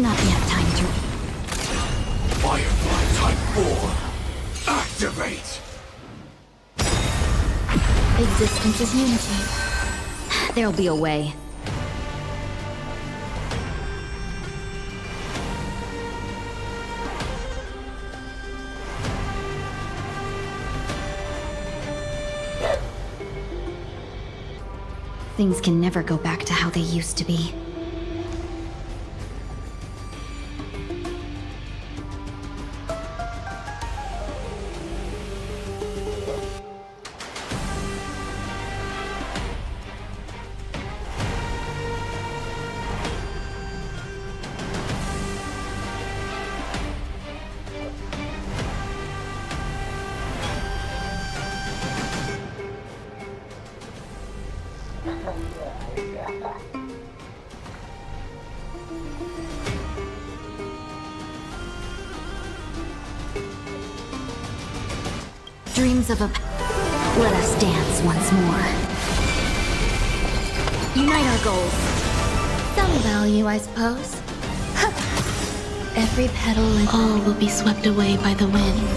Not yet time to... Firefly Type 4! Activate! Existence is unity. There'll be a way. Things can never go back to how they used to be. Dreams of a... Let us dance once more. Unite our goals. Some value, I suppose. Every petal and... All will be swept away by the wind.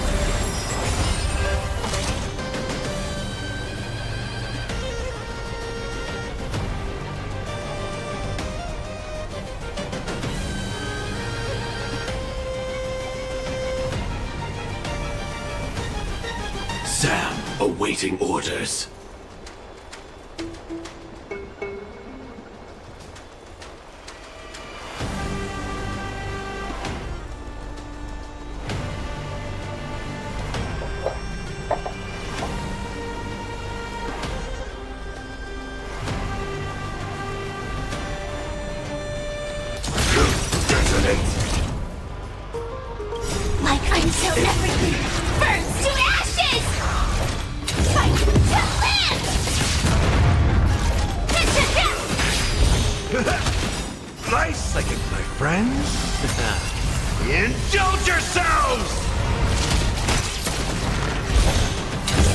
Sam, awaiting orders. Detonate! Like until everything burns to ashes! Fight to live! Nice like it, my friends. Indulge yourselves!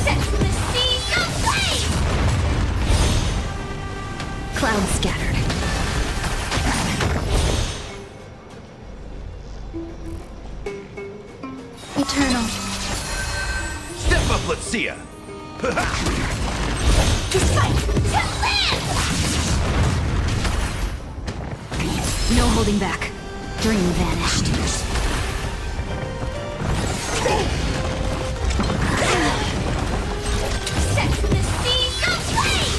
Set the seas aflame! Clouds scattered. Eternal. Step up, let's see ya! Just fight to live! No holding back. Dream vanished. Set the seas aflame!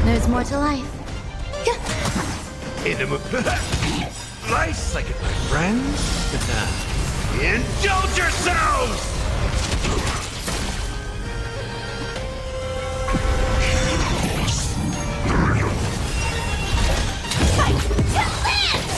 There's more to life. In the nice like it, my friends. Indulge yourselves! Fight to live!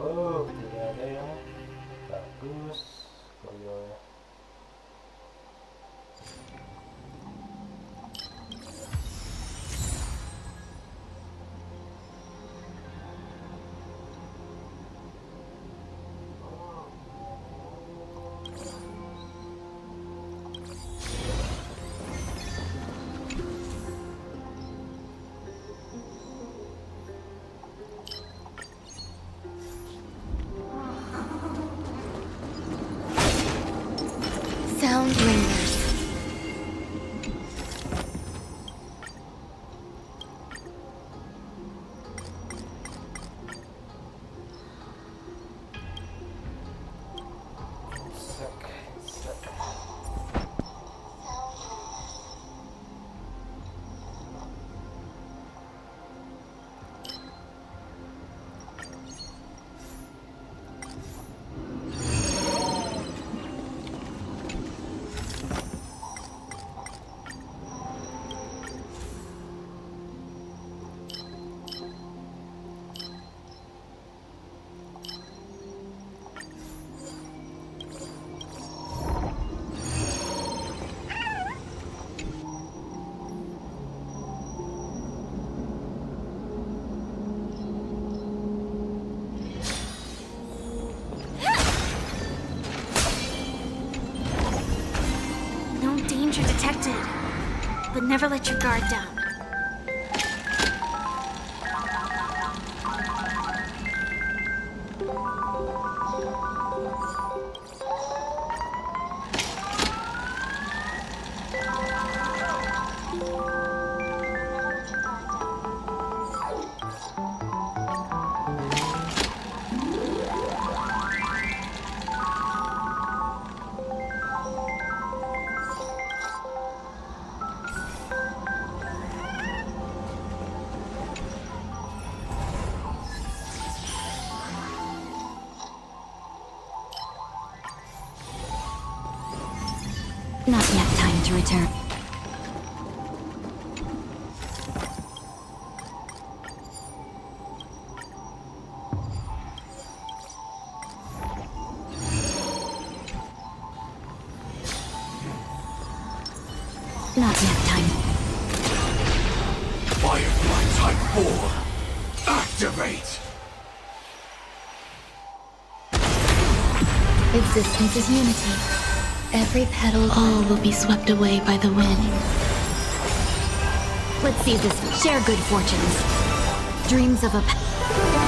Oh, tidak ada yang bagus. Oh, ya. Sound lingers. but never let your guard down. Not yet time to return. Not yet time. Firefly Type 4. Activate! Existence is unity. Every petal, all will be swept away by the wind. Let's see this. Share good fortunes. Dreams of a.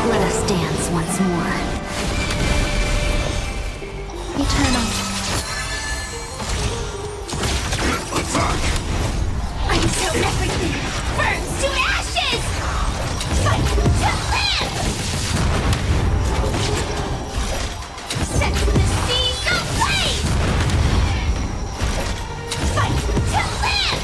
Let us dance once more. Eternal. Attack! Until everything burns to ashes! Fight to live! Set the seas ablaze! Fight to live!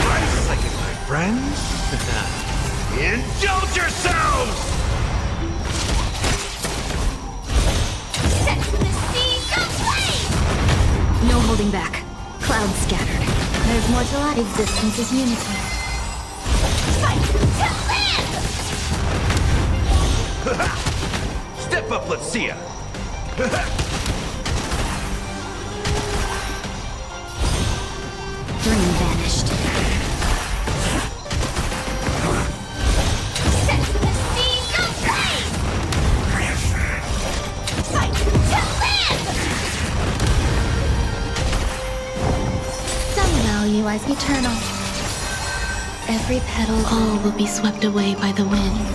Rise like it, my friends. Indulge yourselves! Set the seas ablaze! No holding back. Clouds scattered. There's more to life. Existence is unity. Fight to live! Step up, let's see ya. Dream vanished. Set the seas ablaze! Fight to live! Some value lies eternal. Every petal, all will be swept away by the wind.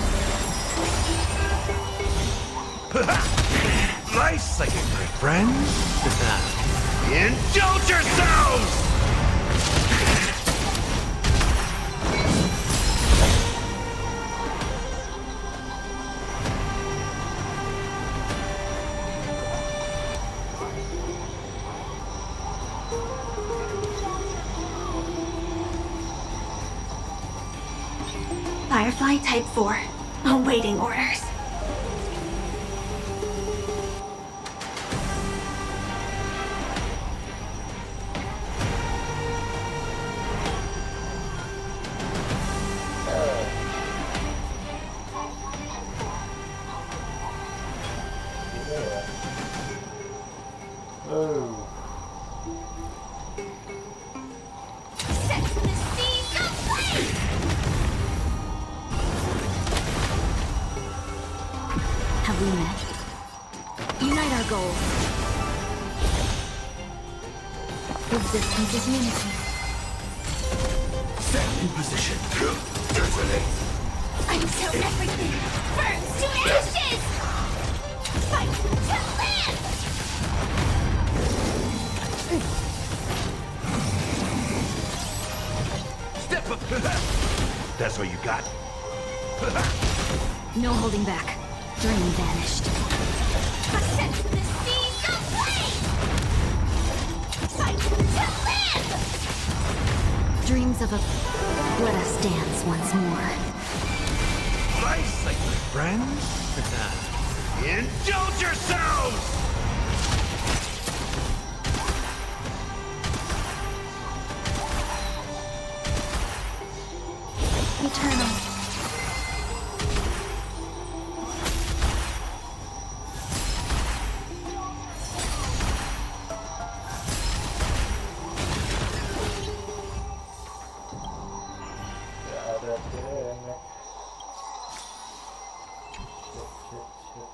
Nice like it, my friends. Indulge yourselves! Firefly Type 4. Awaiting orders. Oh. Set the seas ablaze! Have we met? Unite our goals. Existence is unity. Set in position. Detonate. Until everything burns to ashes! Fight to live! Step up. That's what you got. No holding back. Dream vanished. Set the seas ablaze! Fight to live! Dreams of a. Let us dance once more. Nice like my friends. Indulge yourselves! Eternal. Ada damage. Shit.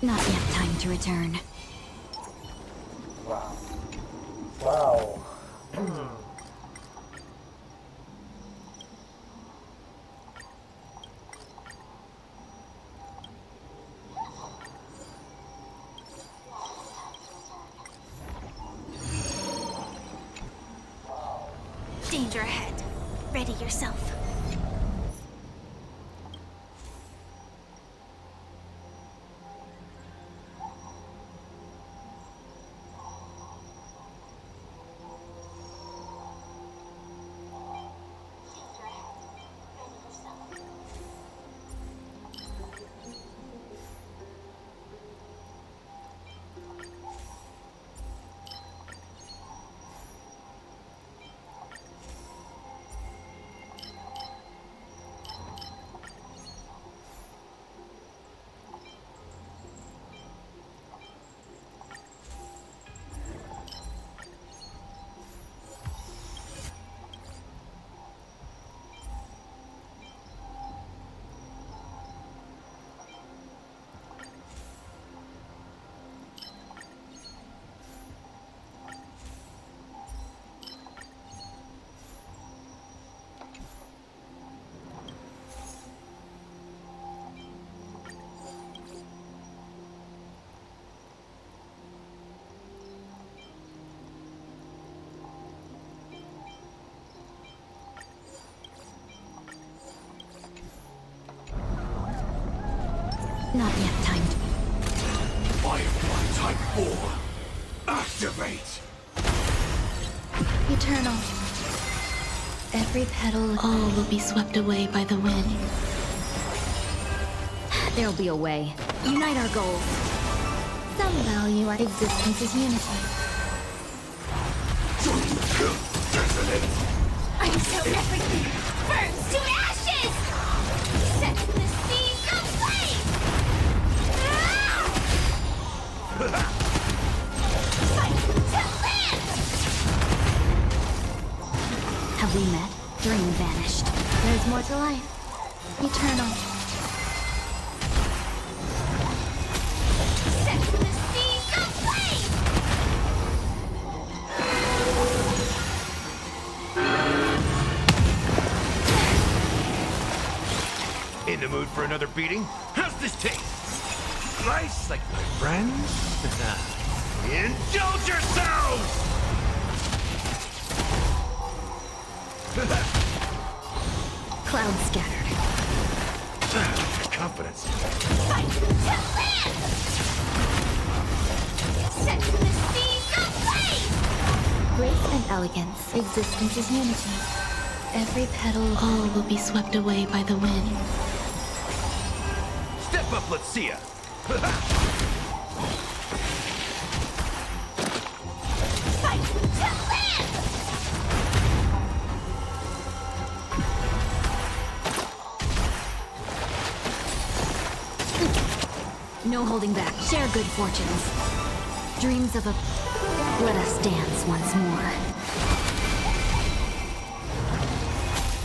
Not yet time to return. Wow. Wow. Danger ahead. Ready yourself. Not yet time to... Firefly Type 4. Activate! Eternal. Every petal, all will be swept away by the wind. There'll be a way. Unite our goals. Some value our existence as unity. Detonate! Until everything burns to ashes! Set the seas aflame! Fight to live! Have we met? Dream vanished. There's more to life. Eternal. Set the seas aflame! In the mood for another beating? How's this taste? Nice like my friends? Indulge yourselves! Cloud scattered. Confidence. Fight to live! Set the seas aflame! Grace and elegance. Existence is unity. Every petal, all will be swept away by the wind. Step up, let's see ya! Fight to live! No holding back. Share good fortunes. Dreams of a... Let us dance once more.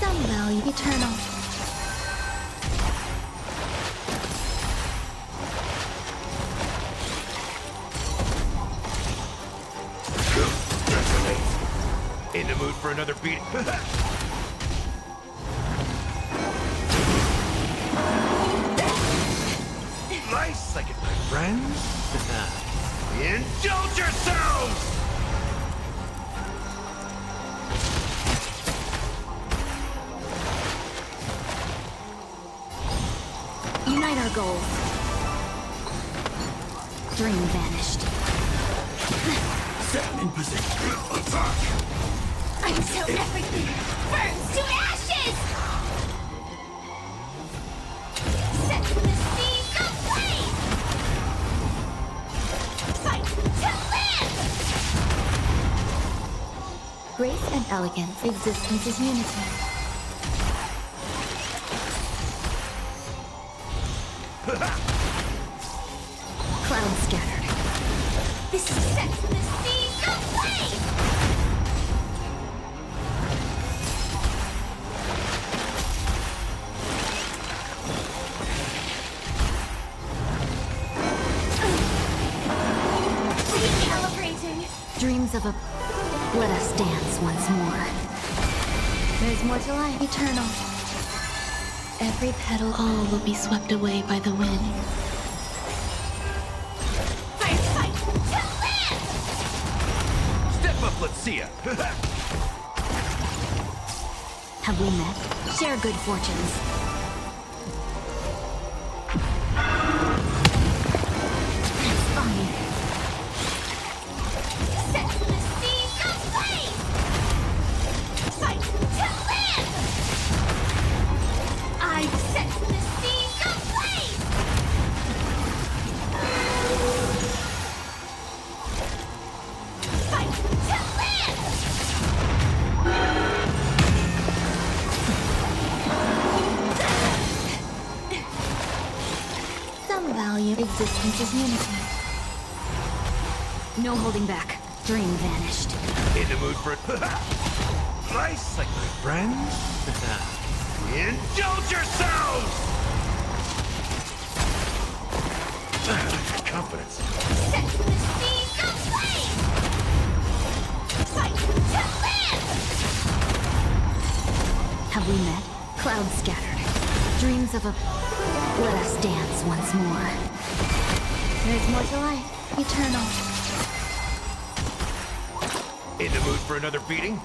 Some value eternal. Detonate! In the mood for another beating? Nice like it, my friends? Indulge yourselves! Unite our goals. Dream vanished. Set in position. Attack! Until everything burns to ashes! Set the seas aflame! Fight to live! Grace and elegance. Existence is unity. Cloud scattered. This is set the seas aflame! Let us dance once more. There's more to life. Eternal. Every petal, all will be swept away by the wind. Fight, fight, to live! Step up, let's see ya. Have we met? Share good fortunes. That's fine. Set the seas ablaze! Fight to live! I set the seas ablaze! Fight to live! Some value existence is unity. No holding back. Dream vanished. In the mood for it. Nice, like my friends. Indulge yourselves! Confidence. Set the seas ablaze! Fight to live! Have we met? Clouds scattered. Dreams of a... Let us dance once more. There's more to life. Eternal. In the mood for another beating?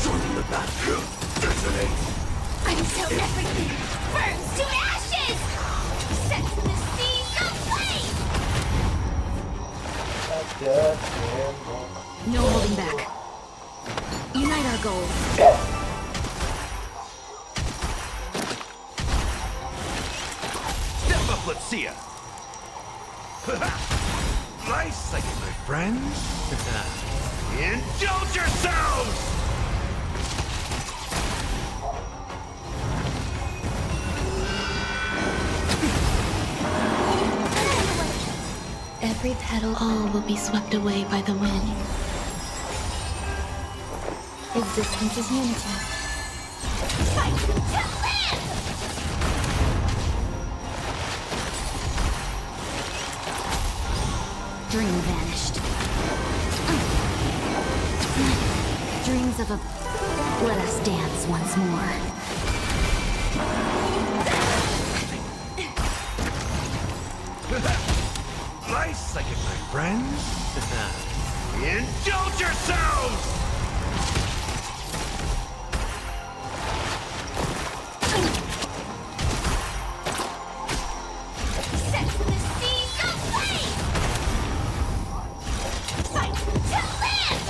Join the battle. Detonate. Until everything burns to ashes! Set the seas ablaze! That's good. No holding back. Unite our goals. Step up, let's see ya. Nice, like my friends. Indulge yourselves! Every petal, all will be swept away by the wind. Existence is unity. Fight to live! Dream vanished. Dreams of a... Let us dance once more. Nice, like my friends. Indulge yourselves! Set the seas ablaze! Fight to live!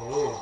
Yeah.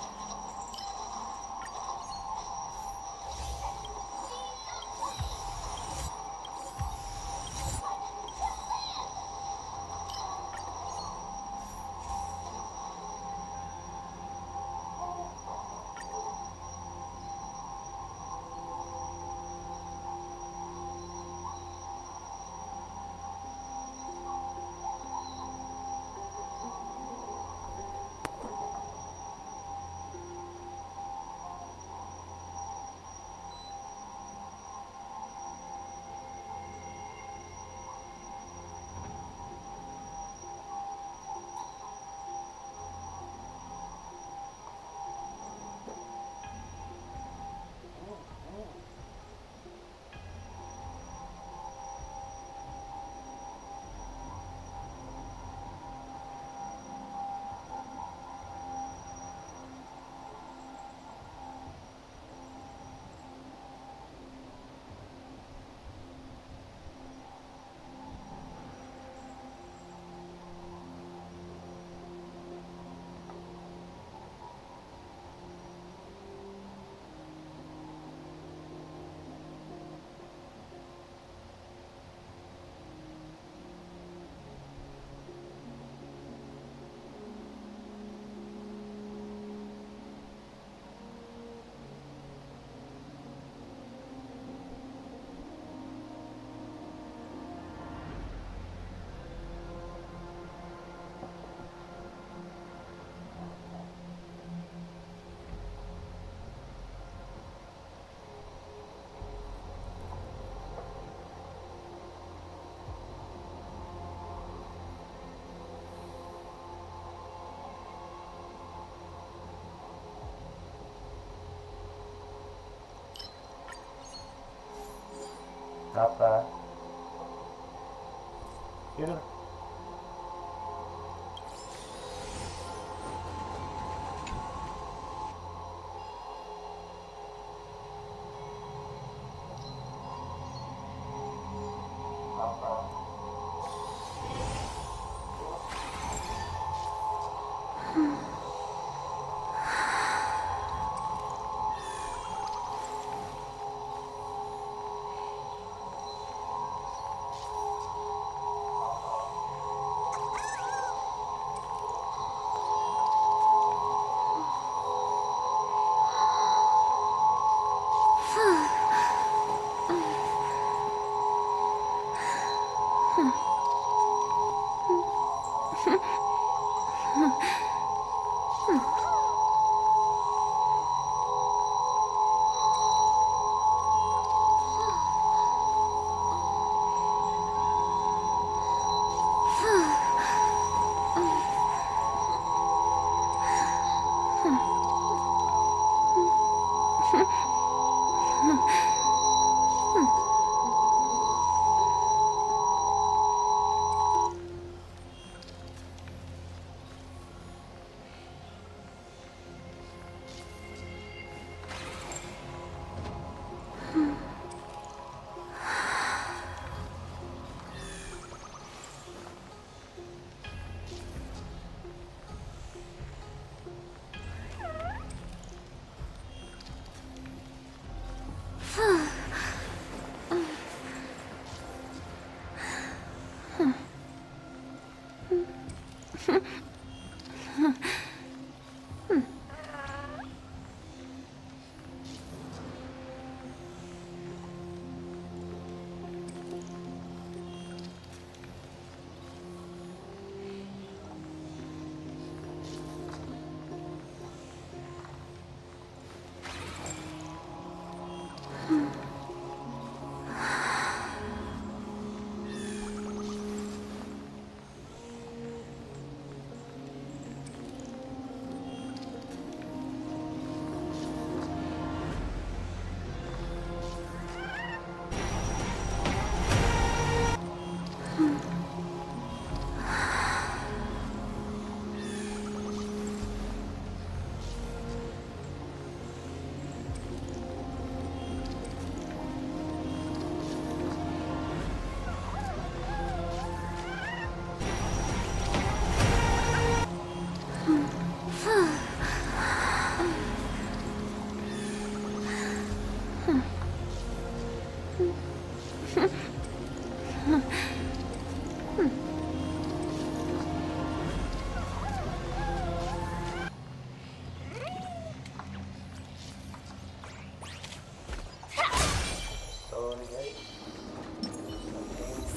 Kenapa? Yaudah.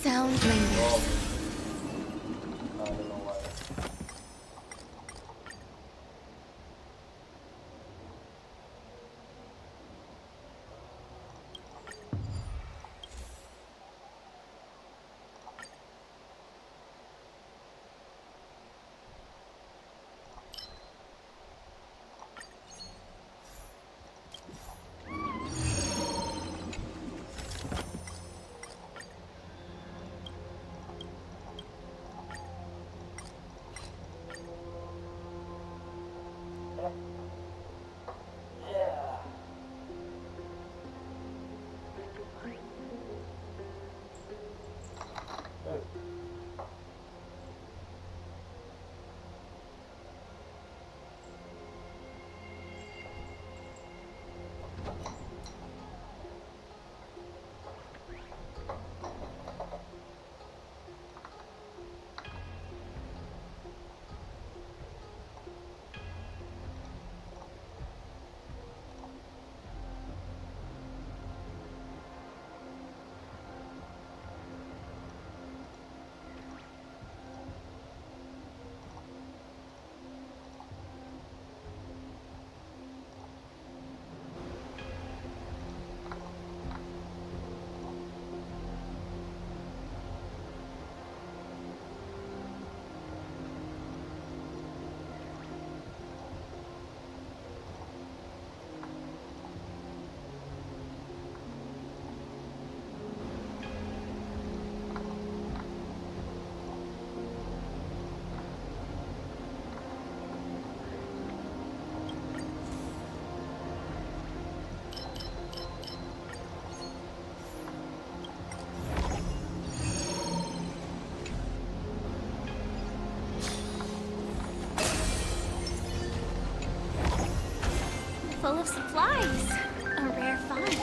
Sound lingers. I don't know why. of supplies. A rare find.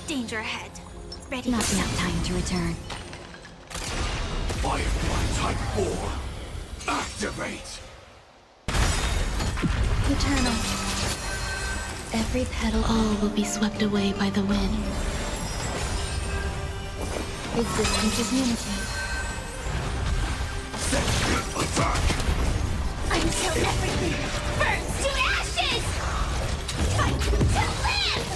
Danger ahead. Ready. Not enough time to return. Firefly Type 4. Activate! Eternal. Every petal, all will be swept away by the wind. Existence is unity. Attack! Until everything burns to ashes! Fight to live!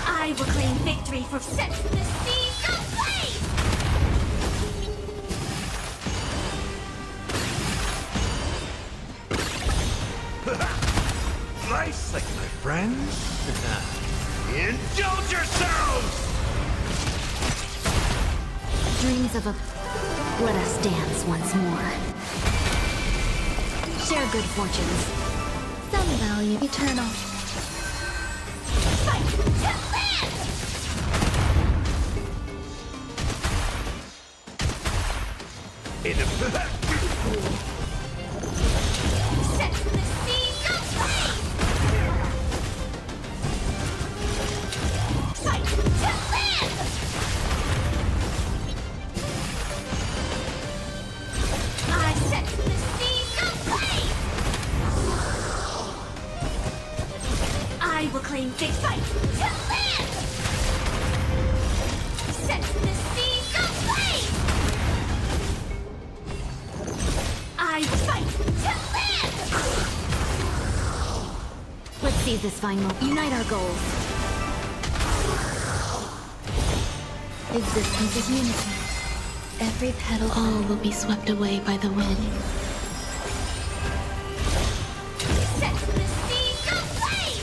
I will claim victory for set the seas ablaze! Nice, like my friends. Indulge yourselves! Dreams of a... Let us dance once more. Share good fortunes. Some value eternal. Fight to live! In a... Set the seas ablaze! Fight to live! I set the seas ablaze! I will claim big fight to live! Set the seas ablaze! I will fight to live! Let's seize this fine moment. Unite our goals. Existence is unity. Every petal, all will be swept away by the wind. Set the seas ablaze!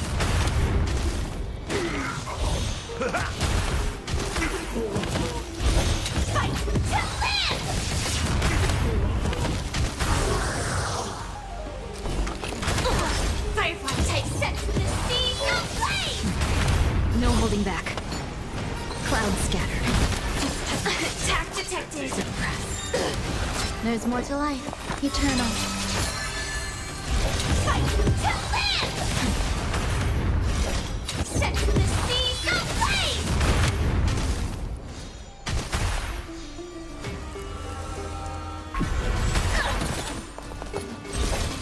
Fight to live! Firefly type set the seas ablaze! No holding back. Clouds scattered. Attack detected. Suppress. There's more to life. Eternal. Fight to live! Set the seas ablaze!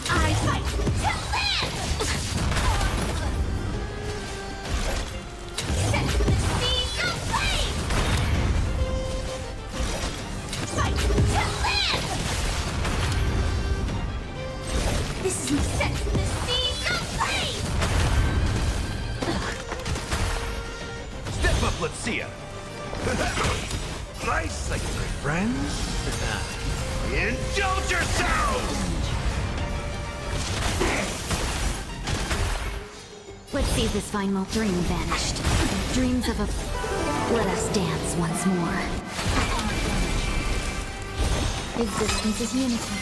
I fight to live! Set the seas ablaze! Fight to live! This is my set the seas ablaze! Step up, let's see ya. Nice, like my friends. Indulge yourselves! Let's see this fine moment. Dream vanished. Dreams of a... Let us dance once more. Existence is unity.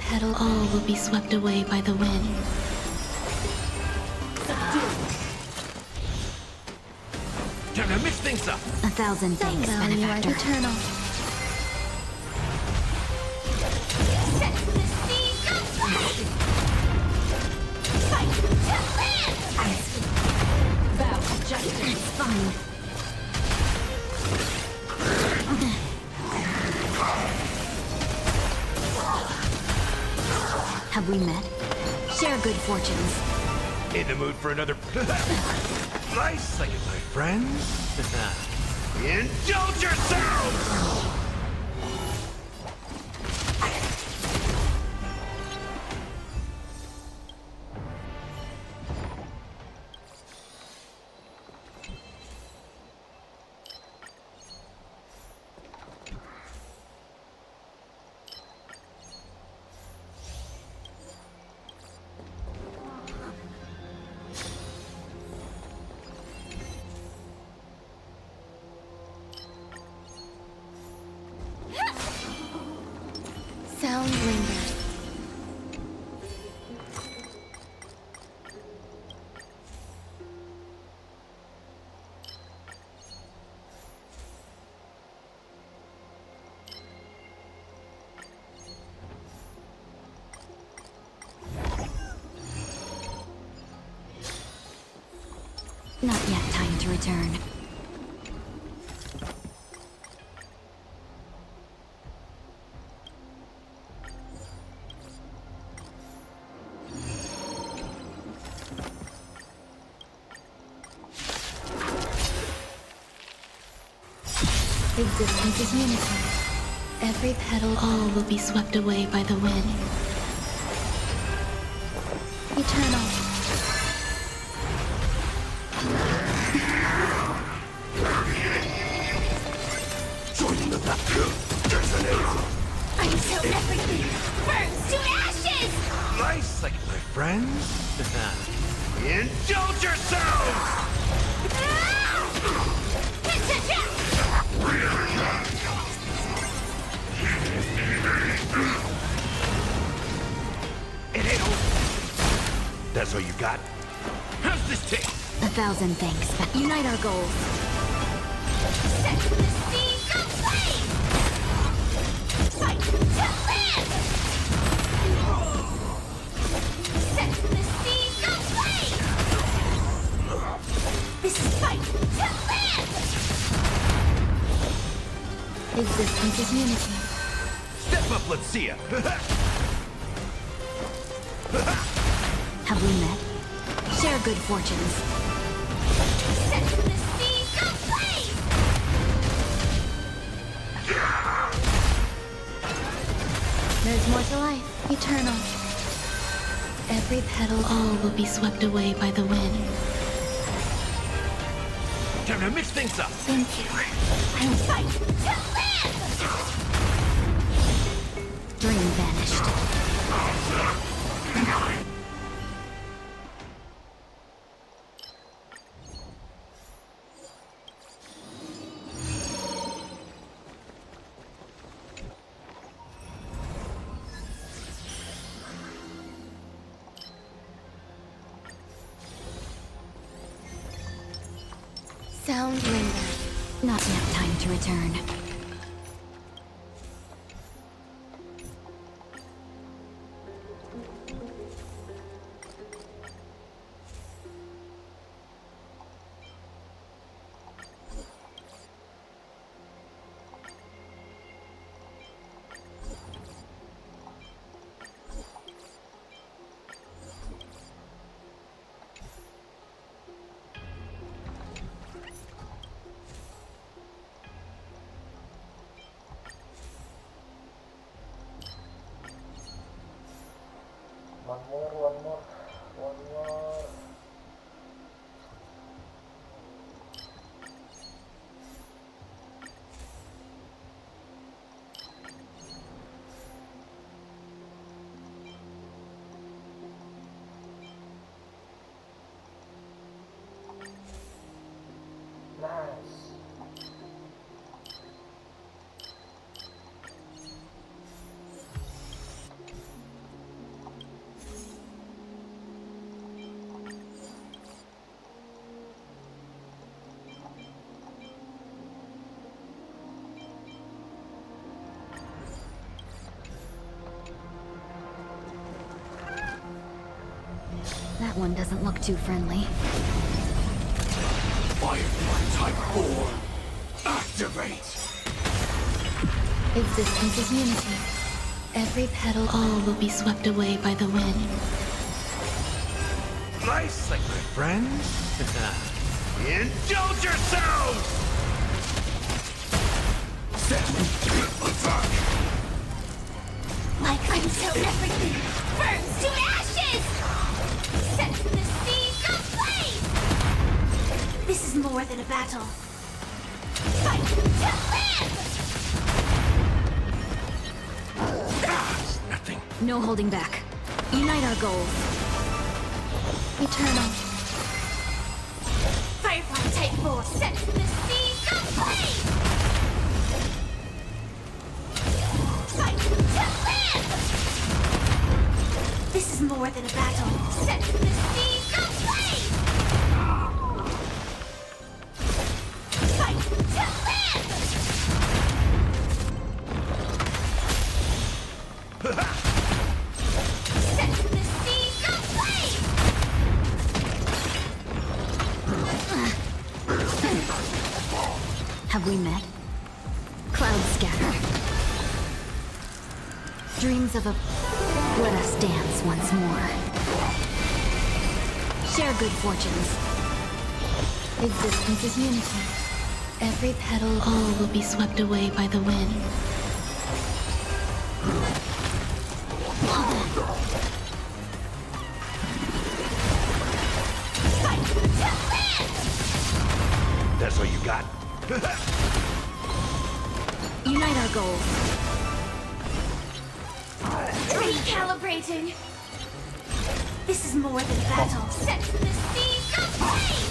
petal, all will be swept away by the wind. Time to mix things up. 1,000 Some thanks, value as benefactor. eternal. Set the seas aflame! Fight to live! Vow to justice. It's fine. Have we met? Share good fortunes. In the mood for another nice like it, my friends? Indulge yourselves! Sound lingers. Not yet time to return. Existence is unity. Every petal, all will be swept away by the wind. Eternal. Joining the battle. There's an arrow. Until everything burns to ashes! Nice like it, my friends? Indulge yourselves! It ain't over. That's all you got? How's this taste? 1,000 thanks, but unite our goals. Set the seas aflame! Fight to live! Set the seas aflame! This is fight to live! Existence is unity. Step up, let's see ya. Have we met? Share good fortunes. Set the seas aflame! There's more to life. Eternal. Every petal, all will be swept away by the wind. Time to mix things up. Thank you. I will fight to live! Dream vanished. Sound lingers. Not yet time to return. One more. Nice. That one doesn't look too friendly. Firefly Type 4. Activate! Existence is unity. Every petal, all will be swept away by the wind. Nice, like my friends. Indulge yourselves! Set! Attack! Like until everything burns to ashes! Set the seas ablaze! This is more than a battle. Fight to live! It's nothing. No holding back. Unite our goals. Eternal. Firefly Type 4 set the seas ablaze! Fight to live! This is more than a battle. Set the seas ablaze! Fight to live! Set the seas ablaze! Have we met? Clouds scattered. Dreams of a... Let us dance once more. Share good fortunes. Existence is unity. Every petal, all will be swept away by the wind. Fight to live! That's all you got? Unite our goals. Recalibrating. This is more than battle. Set the seas ablaze!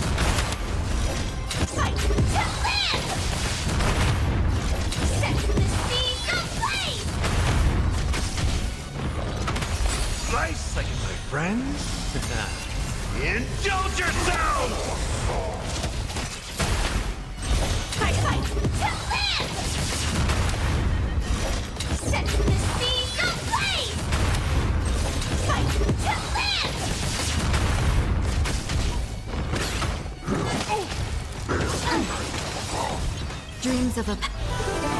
Fight to live! Set the seas ablaze! Nice, like my friends. Indulge yourselves! Fight to live! Set the seas ablaze! Fight to live! Dreams of a...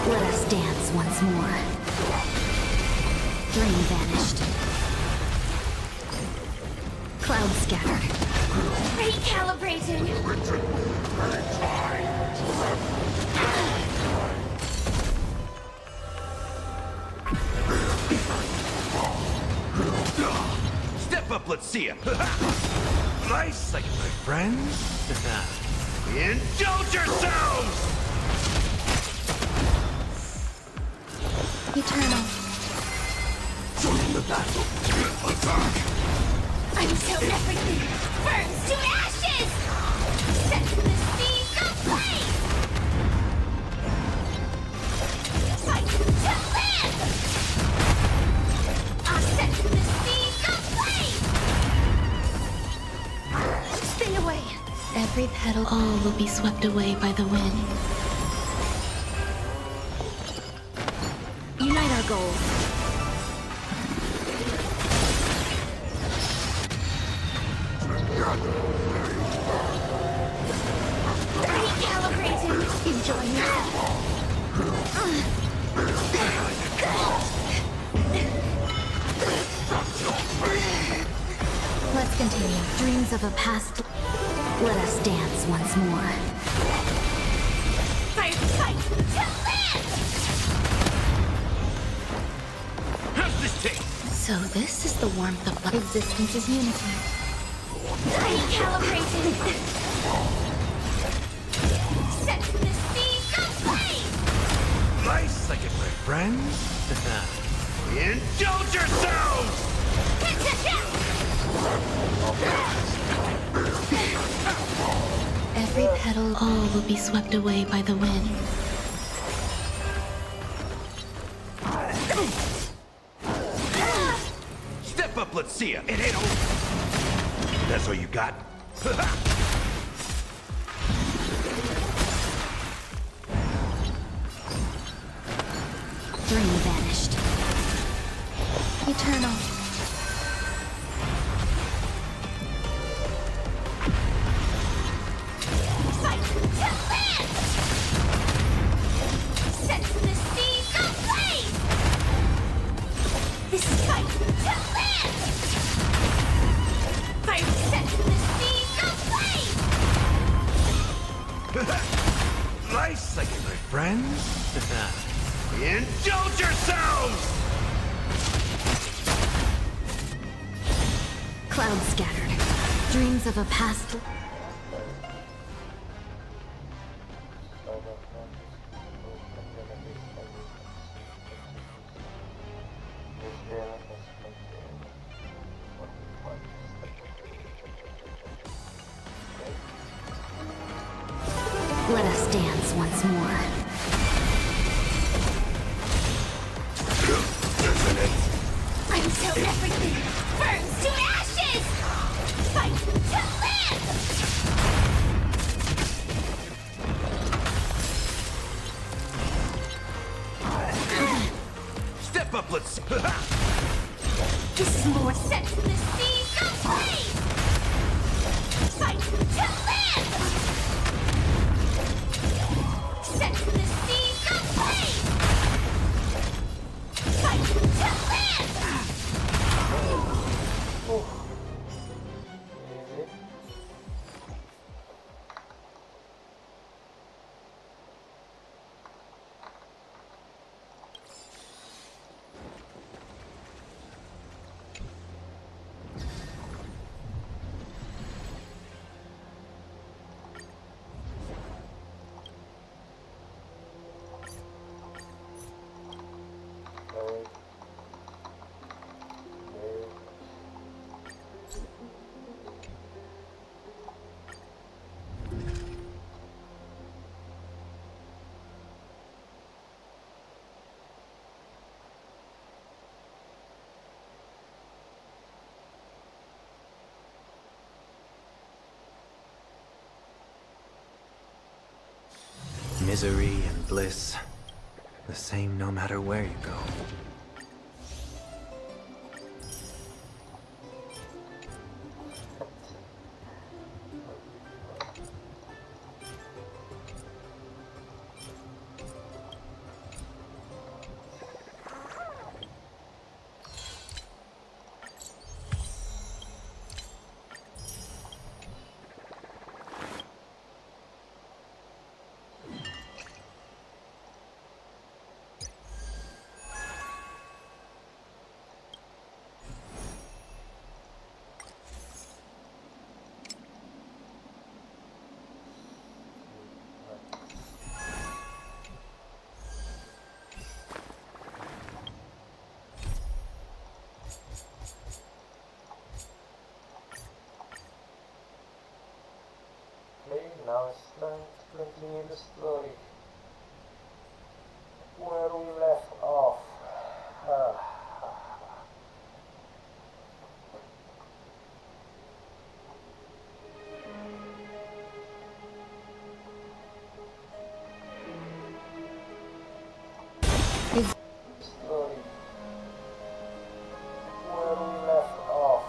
Let us dance once more. Dream vanished. Clouds scattered. Recalibrating. Step up, let's see ya. Nice, like my friends. Indulge yourselves! Eternal. Join the battle. Attack! Until everything burns to ashes! Set the seas ablaze! Fight to live! I'll set the seas ablaze! Stay away! Every petal, all will be swept away by the wind. Unite our goals. Recalibrating. Enjoy Let's continue. Dreams of a past. Let us dance once more. Fight to live! How's this taste? So this is the warmth of life. Existence is unity. Recalibrating. Set the seas ablaze! Nice, like my friends. Indulge yourselves! Every petal, all will be swept away by the wind. Step up, let's see ya. It ain't over. That's all you got? Dream vanished. Eternal. friends? Indulge yourselves! Clouds scattered. Dreams of a past. Let us dance once more. Until everything burns to ashes! Fight to live! Step up, let's see. This is more set to the seas of flame! Fight to live! Set to the seas of flame! Fight to live! Easy. Wait. Wait. Misery and bliss, the same no matter where you go. Okay, now it's time to continue the story. Where we left off. Story. Where we left off.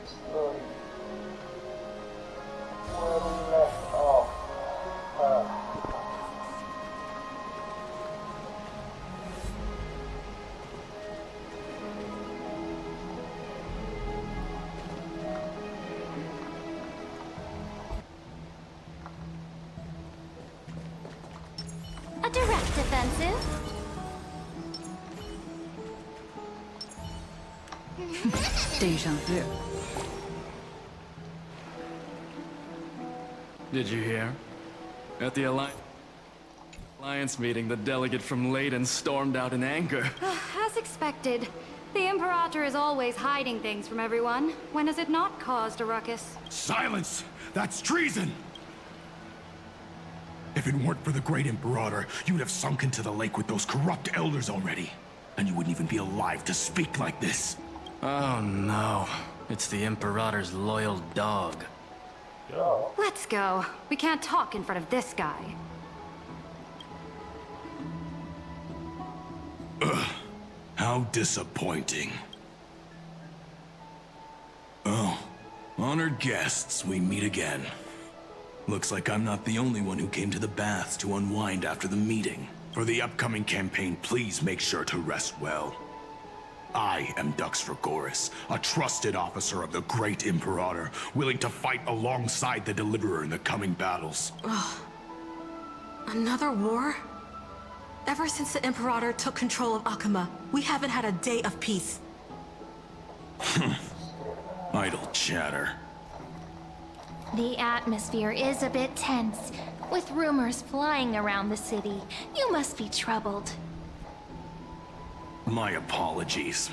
Story. Where we left off. A direct offensive? Deja vu. Did you hear? At the Alliance meeting, the delegate from Leyden stormed out in anger. As expected. The Imperator is always hiding things from everyone. When has it not caused a ruckus? Silence! That's treason! If it weren't for the great Imperator, you'd have sunk into the lake with those corrupt elders already. And you wouldn't even be alive to speak like this. Oh no. It's the Imperator's loyal dog. No. Let's go. We can't talk in front of this guy. How disappointing. Oh, honored guests, we meet again. Looks like I'm not the only one who came to the baths to unwind after the meeting. For the upcoming campaign, please make sure to rest well. I am Dux Fregoris, a trusted officer of the Great Imperator, willing to fight alongside the Deliverer in the coming battles. Another war? Ever since the Imperator took control of Akuma, we haven't had a day of peace. Idle chatter. The atmosphere is a bit tense, with rumors flying around the city. You must be troubled. My apologies.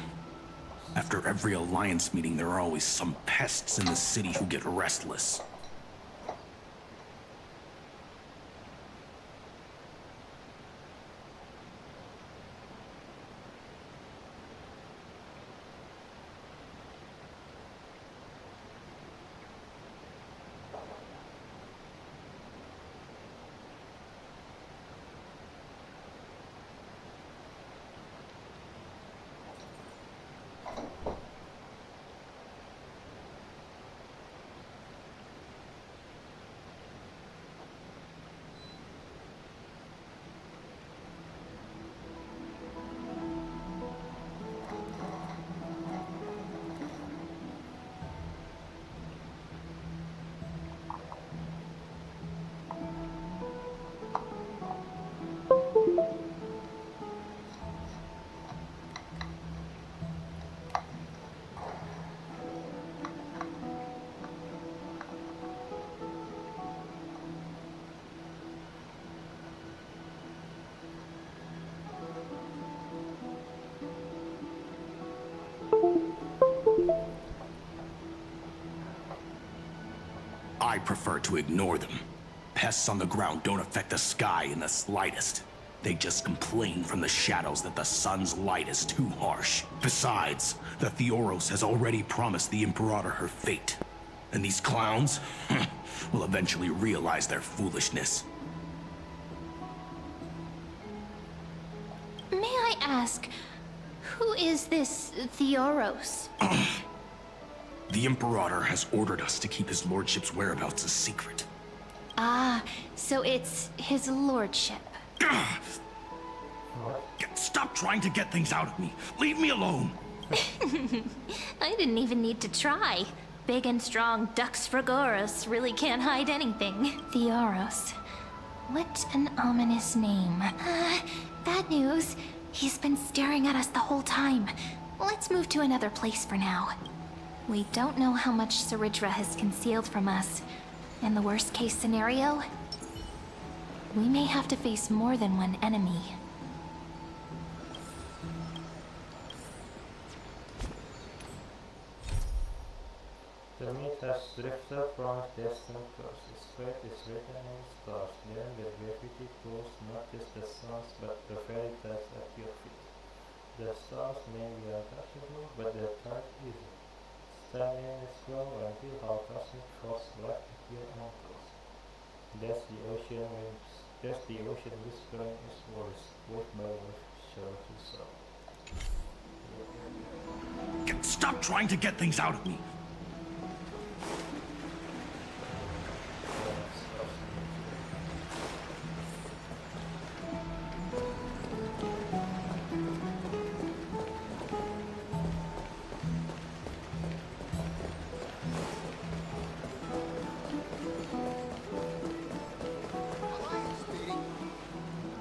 After every Alliance meeting, there are always some pests in the city who get restless. I prefer to ignore them. Pests on the ground don't affect the sky in the slightest. They just complain from the shadows that the sun's light is too harsh. Besides, the Theoros has already promised the Imperator her fate. And these clowns will eventually realize their foolishness. May I ask, who is this Theoros? The Imperator has ordered us to keep his lordship's whereabouts a secret. Ah, so it's his lordship. Stop trying to get things out of me. Leave me alone. I didn't even need to try. Big and strong Dux Fregoris really can't hide anything. Theoros. What an ominous name. Bad news. He's been staring at us the whole time. Let's move to another place for now. We don't know how much Hsr has concealed from us. In the worst case scenario, we may have to face more than one enemy. To meet Hsr 3.5 destined course. Its fate is written in the stars. Learn the graffiti pulls not just the suns but the fairy tales at your feet. The stars may be untouchable, but their tide isn't. Stand in its glow and feel how cosmic force right at your ankles. That's the ocean whispering its voice, word by word, soul to soul. Stop trying to get things out of me.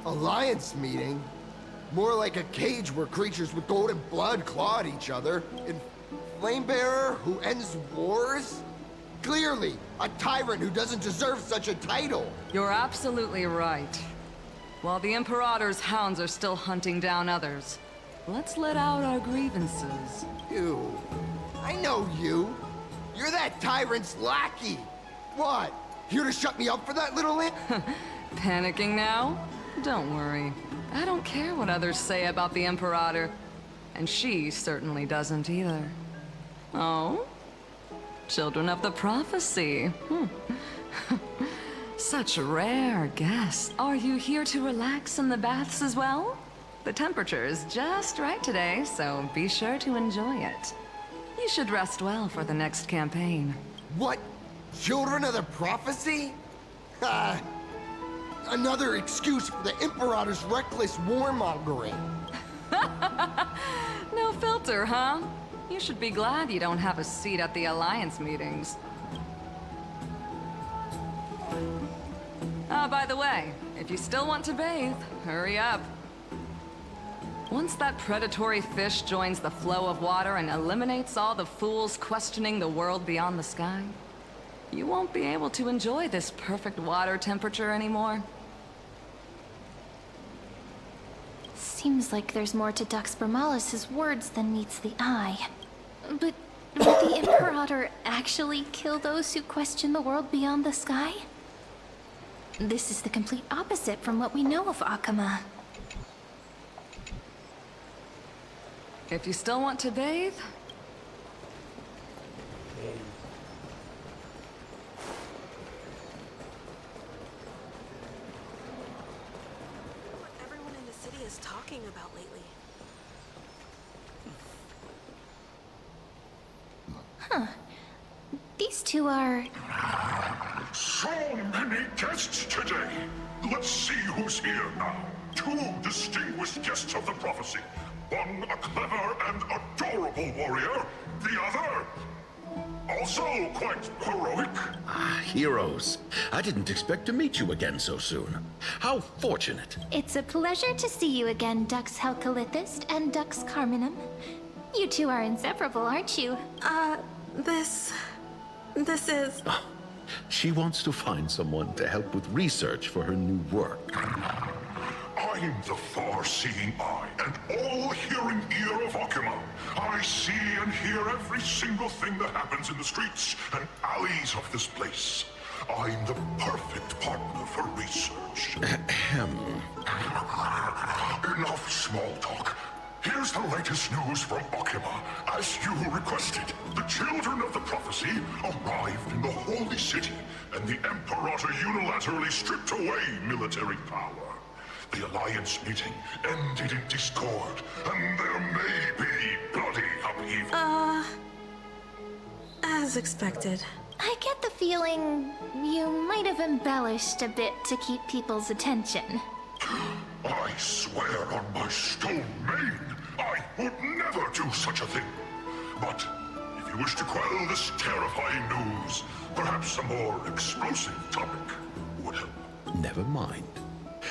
Alliance meeting? More like a cage where creatures with golden blood claw at each other. And Flamebearer who ends wars? Clearly, a tyrant who doesn't deserve such a title. You're absolutely right. While the Imperator's hounds are still hunting down others, let's let out our grievances. You. I know you. You're that tyrant's lackey. What? Here to shut me up for that little imp? Panicking now? Don't worry. I don't care what others say about the Imperator. And she certainly doesn't either. Oh? Children of the Prophecy. Such rare guests. Are you here to relax in the baths as well? The temperature is just right today, so be sure to enjoy it. You should rest well for the next campaign. What? Children of the Prophecy? Another excuse for the Imperator's reckless warmongering. No filter, huh? You should be glad you don't have a seat at the Alliance meetings. By the way, if you still want to bathe, hurry up. Once that predatory fish joins the flow of water and eliminates all the fools questioning the world beyond the sky, you won't be able to enjoy this perfect water temperature anymore. Seems like there's more to Dux Bermalis' words than meets the eye. But will the Imperator actually kill those who question the world beyond the sky? This is the complete opposite from what we know of Akama. If you still want to bathe, What everyone in the city is talking about lately. Huh. These two are... So many guests today. Let's see who's here now. Two distinguished guests of the prophecy. One a clever and adorable warrior. The other, also quite heroic. Heroes. I didn't expect to meet you again so soon. How fortunate. It's a pleasure to see you again, Dux Helcalithist and Dux Carminum. You two are inseparable, aren't you? This is... She wants to find someone to help with research for her new work. I'm the far-seeing eye and all-hearing ear of Akama. I see and hear every single thing that happens in the streets and alleys of this place. I'm the perfect partner for research. Enough small talk. Here's the latest news from Akama. As you requested, the children of the prophecy arrived in the Holy City, and the Imperator unilaterally stripped away military power. The Alliance meeting ended in discord, and there may be bloody upheaval. As expected. I get the feeling you might have embellished a bit to keep people's attention. I swear on my stone mane, I would never do such a thing. But if you wish to quell this terrifying news, perhaps a more explosive topic would help. Never mind.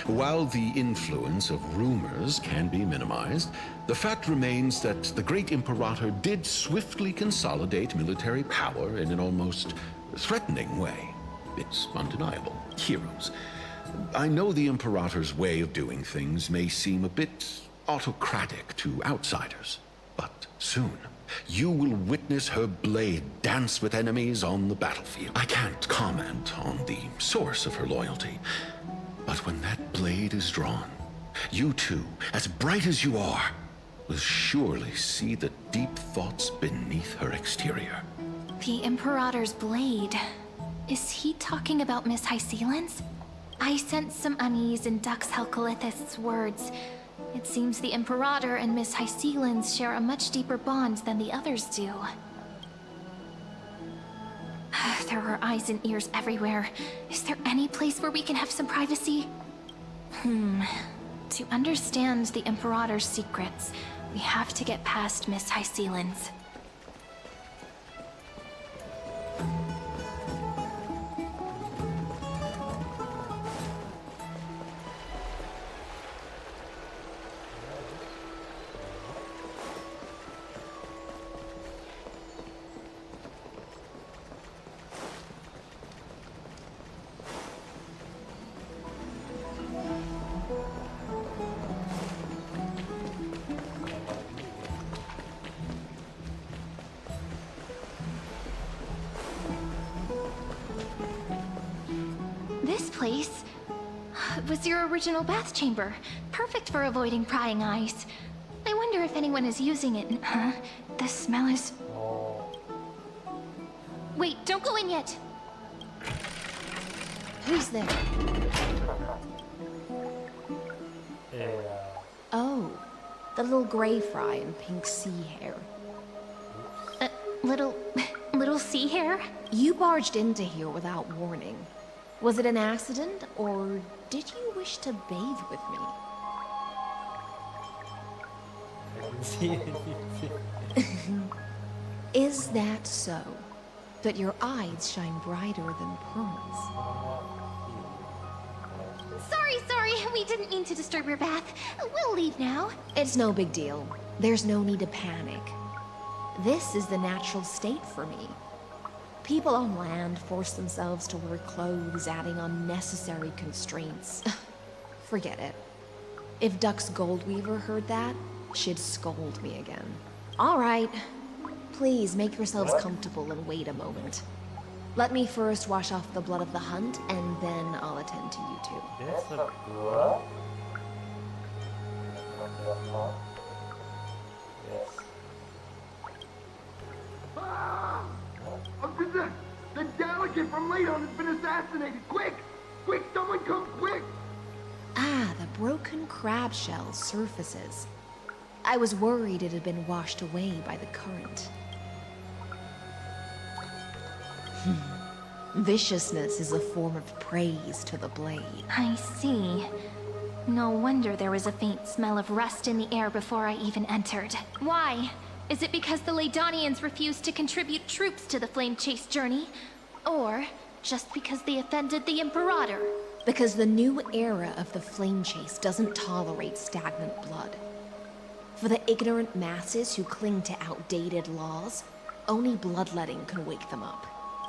While the influence of rumors can be minimized, the fact remains that the great Imperator did swiftly consolidate military power in an almost threatening way. It's undeniable. Heroes. I know the Imperator's way of doing things may seem a bit autocratic to outsiders, but soon you will witness her blade dance with enemies on the battlefield. I can't comment on the source of her loyalty, but when that blade is drawn, you two, as bright as you are, will surely see the deep thoughts beneath her exterior. The Imperator's blade. Is he talking about Miss Hysealin's? I sense some unease in Dux Helcalithist's words. It seems the Imperator and Miss Hysealin's share a much deeper bond than the others do. There are eyes and ears everywhere. Is there any place where we can have some privacy? To understand the Imperator's secrets, we have to get past Miss Hysealin's. This place was your original bath chamber. Perfect for avoiding prying eyes. I wonder if anyone is using it. The smell is... Wait, don't go in yet! Who's there? Oh, the little gray fry in pink sea hair. Little sea hair? You barged into here without warning. Was it an accident, or did you wish to bathe with me? Is that so? But your eyes shine brighter than pearls. Sorry, we didn't mean to disturb your bath. We'll leave now. It's no big deal. There's no need to panic. This is the natural state for me. People on land force themselves to wear clothes, adding unnecessary constraints. Forget it. If Duck's Goldweaver heard that, she'd scold me again. All right. Please make yourselves comfortable and wait a moment. Let me first wash off the blood of the hunt, and then I'll attend to you two. That's a blood. Yes. The delegate from Ladon has been assassinated! Quick! Quick, someone come quick! Ah, the broken crab shell surfaces. I was worried it had been washed away by the current. Viciousness is a form of praise to the blade. I see. No wonder there was a faint smell of rust in the air before I even entered. Why? Is it because the Ladonians refused to contribute troops to the Flame Chase journey? Or just because they offended the Imperator? Because the new era of the Flame Chase doesn't tolerate stagnant blood. For the ignorant masses who cling to outdated laws, only bloodletting can wake them up.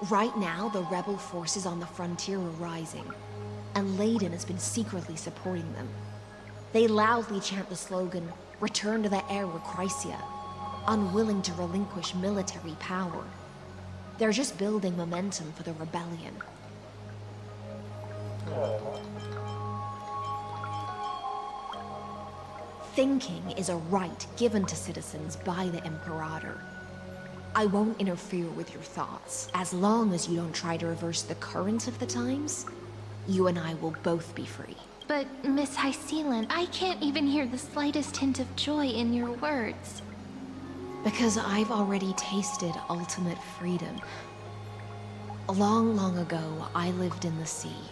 Right now, the rebel forces on the frontier are rising, and Ladon has been secretly supporting them. They loudly chant the slogan, "Return to the Era Chrysia," unwilling to relinquish military power. They're just building momentum for the rebellion. Thinking is a right given to citizens by the Imperator. I won't interfere with your thoughts. As long as you don't try to reverse the current of the times, you and I will both be free. But, Miss Hsr, I can't even hear the slightest hint of joy in your words. Because I've already tasted ultimate freedom. Long, long ago, I lived in the sea.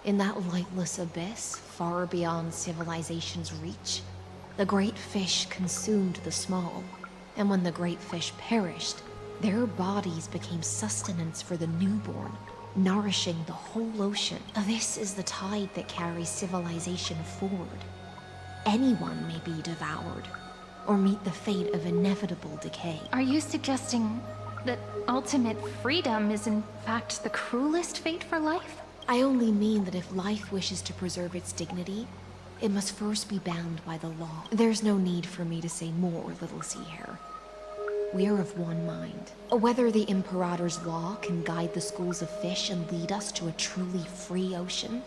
In that lightless abyss, far beyond civilization's reach, the great fish consumed the small. And when the great fish perished, their bodies became sustenance for the newborn, nourishing the whole ocean. This is the tide that carries civilization forward. Anyone may be devoured, or meet the fate of inevitable decay. Are you suggesting that ultimate freedom is in fact the cruelest fate for life? I only mean that if life wishes to preserve its dignity, it must first be bound by the law. There's no need for me to say more, little sea hare. We are of one mind. Whether the Imperator's law can guide the schools of fish and lead us to a truly free ocean,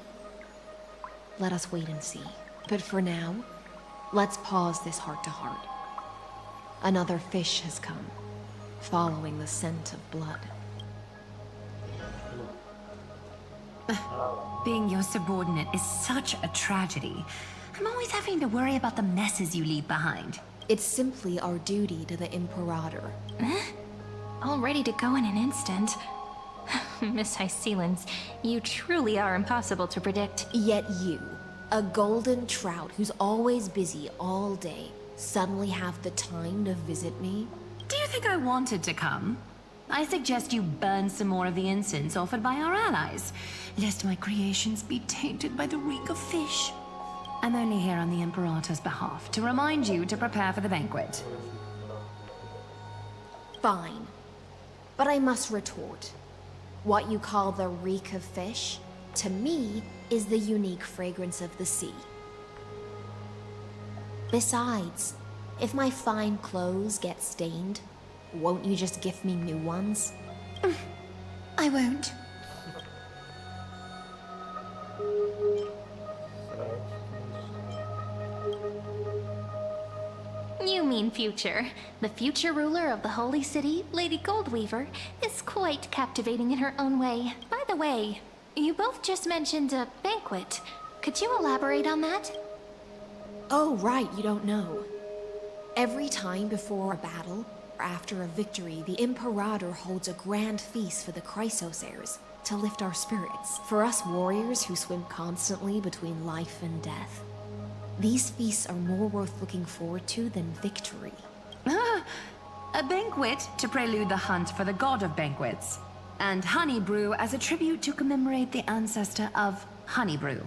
let us wait and see. But for now, let's pause this heart-to-heart. Another fish has come, following the scent of blood. Being your subordinate is such a tragedy. I'm always having to worry about the messes you leave behind. It's simply our duty to the Imperator. All ready to go in an instant. Miss Hsr, you truly are impossible to predict. Yet you, a golden trout who's always busy all day, suddenly have the time to visit me? Do you think I wanted to come? I suggest you burn some more of the incense offered by our allies, lest my creations be tainted by the reek of fish. I'm only here on the Imperator's behalf to remind you to prepare for the banquet. Fine. But I must retort. What you call the reek of fish, to me, is the unique fragrance of the sea. Besides, if my fine clothes get stained, won't you just gift me new ones? I won't. You mean future. The future ruler of the Holy City, Lady Goldweaver, is quite captivating in her own way. By the way, you both just mentioned a banquet. Could you elaborate on that? Oh, right, you don't know. Every time before a battle, After a victory, the Imperator holds a grand feast for the Chrysosers to lift our spirits. For us warriors who swim constantly between life and death, these feasts are more worth looking forward to than victory. A banquet to prelude the hunt for the god of banquets, and honey brew as a tribute to commemorate the ancestor of honey brew.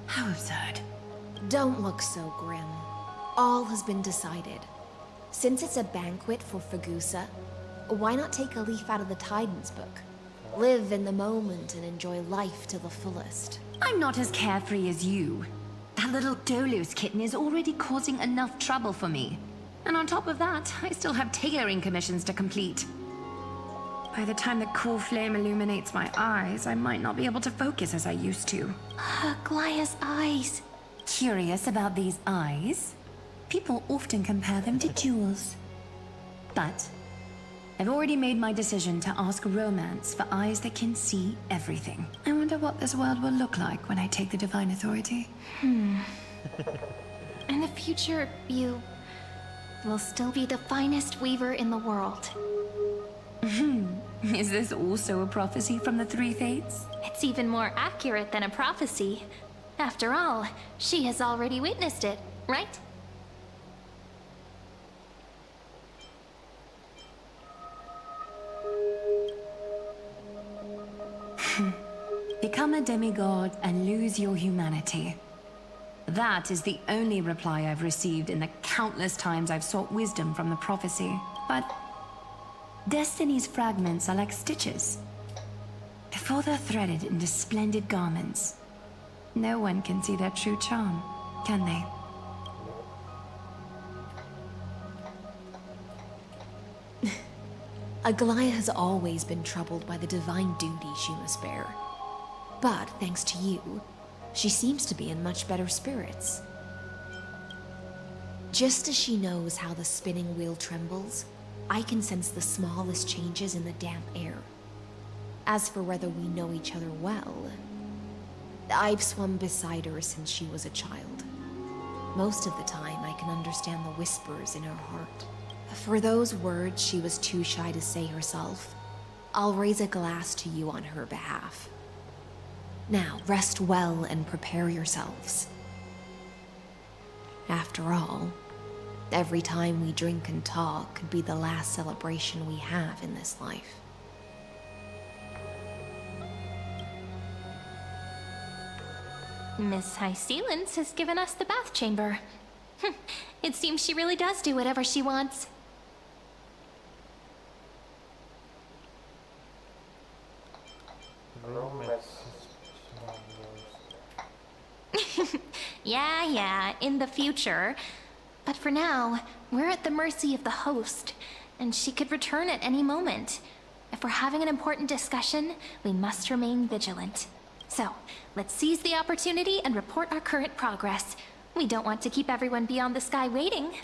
How absurd. Don't look so grim. All has been decided. Since it's a banquet for Fagusa, why not take a leaf out of the Tidens book? Live in the moment and enjoy life to the fullest. I'm not as carefree as you. That little Dolus kitten is already causing enough trouble for me. And on top of that, I still have tailoring commissions to complete. By the time the cool flame illuminates my eyes, I might not be able to focus as I used to. Glaya's eyes. Curious about these eyes? People often compare them to jewels. But I've already made my decision to ask romance for eyes that can see everything. I wonder what this world will look like when I take the divine authority. In the future, you will still be the finest weaver in the world. Is this also a prophecy from the Three Fates? It's even more accurate than a prophecy. After all, she has already witnessed it, right? Become a demigod and lose your humanity. That is the only reply I've received in the countless times I've sought wisdom from the prophecy. But Destiny's fragments are like stitches. Before they're threaded into splendid garments, no one can see their true charm, can they? Aglaya has always been troubled by the divine duty she must bear. But thanks to you, she seems to be in much better spirits. Just as she knows how the spinning wheel trembles, I can sense the smallest changes in the damp air. As for whether we know each other well, I've swum beside her since she was a child. Most of the time, I can understand the whispers in her heart. For those words she was too shy to say herself, I'll raise a glass to you on her behalf. Now, rest well and prepare yourselves. After all, every time we drink and talk could be the last celebration we have in this life. Miss High Sealance has given us the bath chamber. It seems she really does do whatever she wants. Yeah, in the future. But for now, we're at the mercy of the host, and she could return at any moment. If we're having an important discussion, we must remain vigilant. So, let's seize the opportunity and report our current progress. We don't want to keep everyone beyond the sky waiting.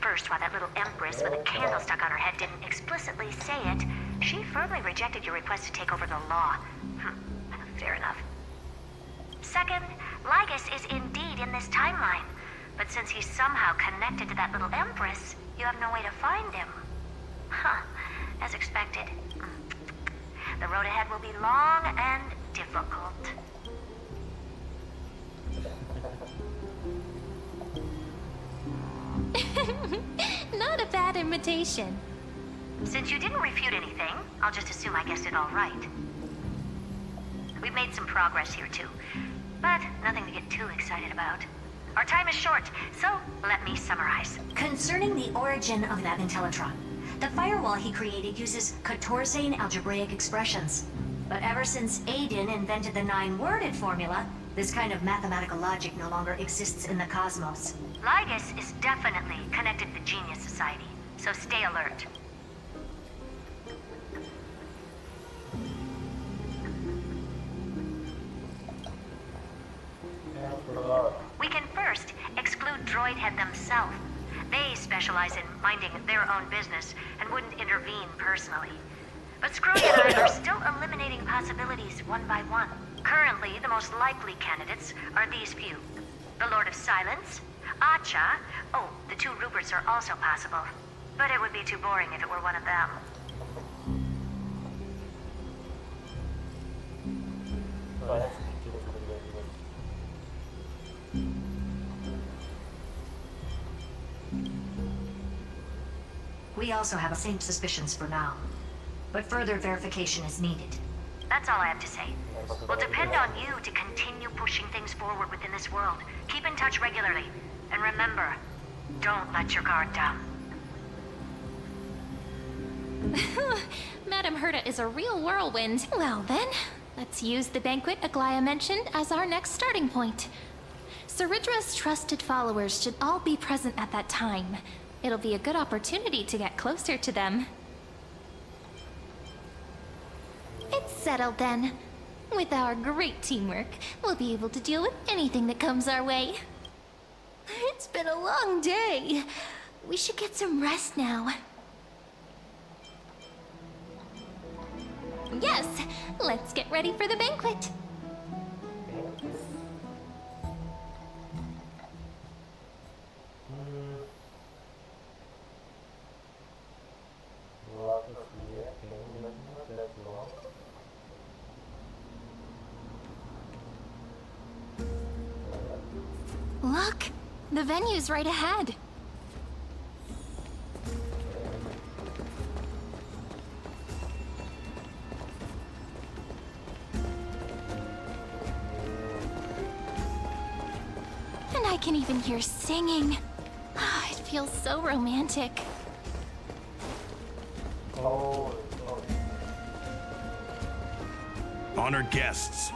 First, while that little empress with a candle stuck on her head didn't explicitly say it, she firmly rejected your request to take over the law. Fair enough. Second, Lygus is indeed in this timeline. But since he's somehow connected to that little empress, you have no way to find him. As expected. The road ahead will be long and difficult. Not a bad invitation. Since you didn't refute anything, I'll just assume I guessed it all right. We've made some progress here too, but nothing to get too excited about. Our time is short, so let me summarize. Concerning the origin of that Intellitron, the firewall he created uses Katorzane algebraic expressions. But ever since Aiden invented the 9-worded formula, this kind of mathematical logic no longer exists in the cosmos. Lygus is definitely connected to the Genius Society, so stay alert. We can first exclude Droidhead themselves. They specialize in minding their own business and wouldn't intervene personally. But Scroy and I are still eliminating possibilities one by one. Currently, the most likely candidates are these few. the Lord of Silence, Acha. Oh, the 2 Ruperts are also possible. But it would be too boring if it were one of them. We also have the same suspicions for now, but further verification is needed. That's all I have to say. We'll depend on you to continue pushing things forward within this world. Keep in touch regularly. And remember, don't let your guard down. Madame Herta is a real whirlwind. Well then, let's use the banquet Aglaya mentioned as our next starting point. Ceridra's trusted followers should all be present at that time. It'll be a good opportunity to get closer to them. It's settled then. With our great teamwork, we'll be able to deal with anything that comes our way. It's been a long day. We should get some rest now. Yes, let's get ready for the banquet. Look, the venue's right ahead. And I can even hear singing. It feels so romantic. Honored guests,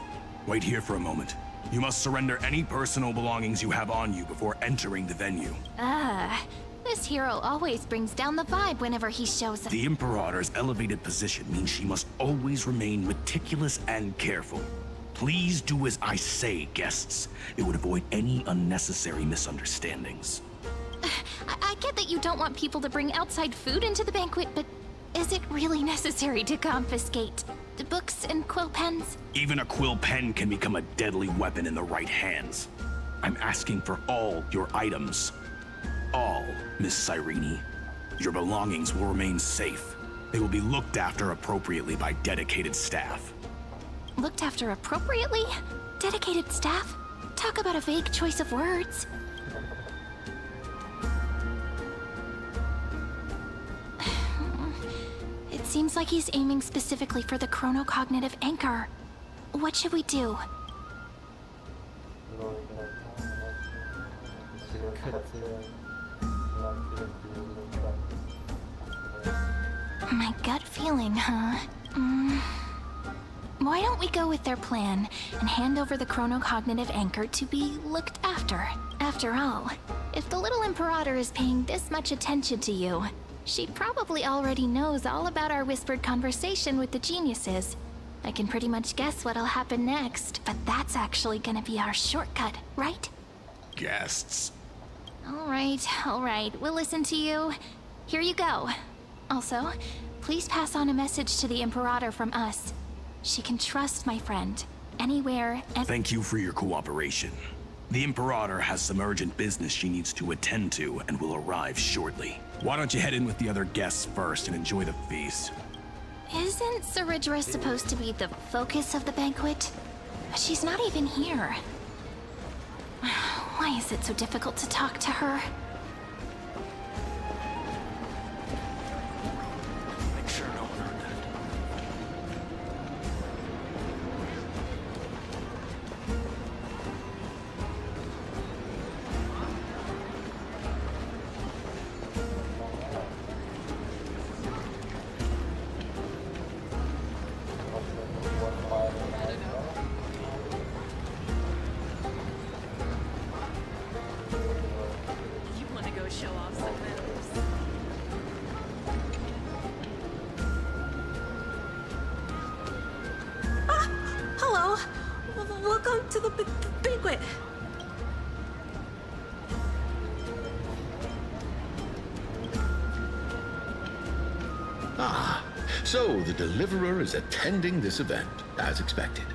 wait here for a moment. You must surrender any personal belongings you have on you before entering the venue. This hero always brings down the vibe whenever he shows up. The Imperator's elevated position means she must always remain meticulous and careful. Please do as I say, guests. It would avoid any unnecessary misunderstandings. I get that you don't want people to bring outside food into the banquet, but is it really necessary to confiscate the books and quill pens? Even a quill pen can become a deadly weapon in the right hands. I'm asking for all your items. All, Miss Cyrene. Your belongings will remain safe. They will be looked after appropriately by dedicated staff. Looked after appropriately? Dedicated staff? Talk about a vague choice of words. It seems like he's aiming specifically for the chronocognitive anchor. What should we do? My gut feeling, huh? Why don't we go with their plan and hand over the chronocognitive anchor to be looked after? After all, if the little Imperator is paying this much attention to you, she probably already knows all about our whispered conversation with the geniuses. I can pretty much guess what'll happen next, but that's actually gonna be our shortcut, right? Guests. All right, we'll listen to you. Here you go. Also, please pass on a message to the Imperator from us. She can trust my friend, anywhere and— Thank you for your cooperation. The Imperator has some urgent business she needs to attend to and will arrive shortly. Why don't you head in with the other guests first and enjoy the feast? Isn't Ceridra's supposed to be the focus of the banquet? But she's not even here. Why is it so difficult to talk to her? Make sure no one heard that. You want to go show off some moves? Hello. Welcome to the banquet. Ah, so the Deliverer is attending this event, as expected.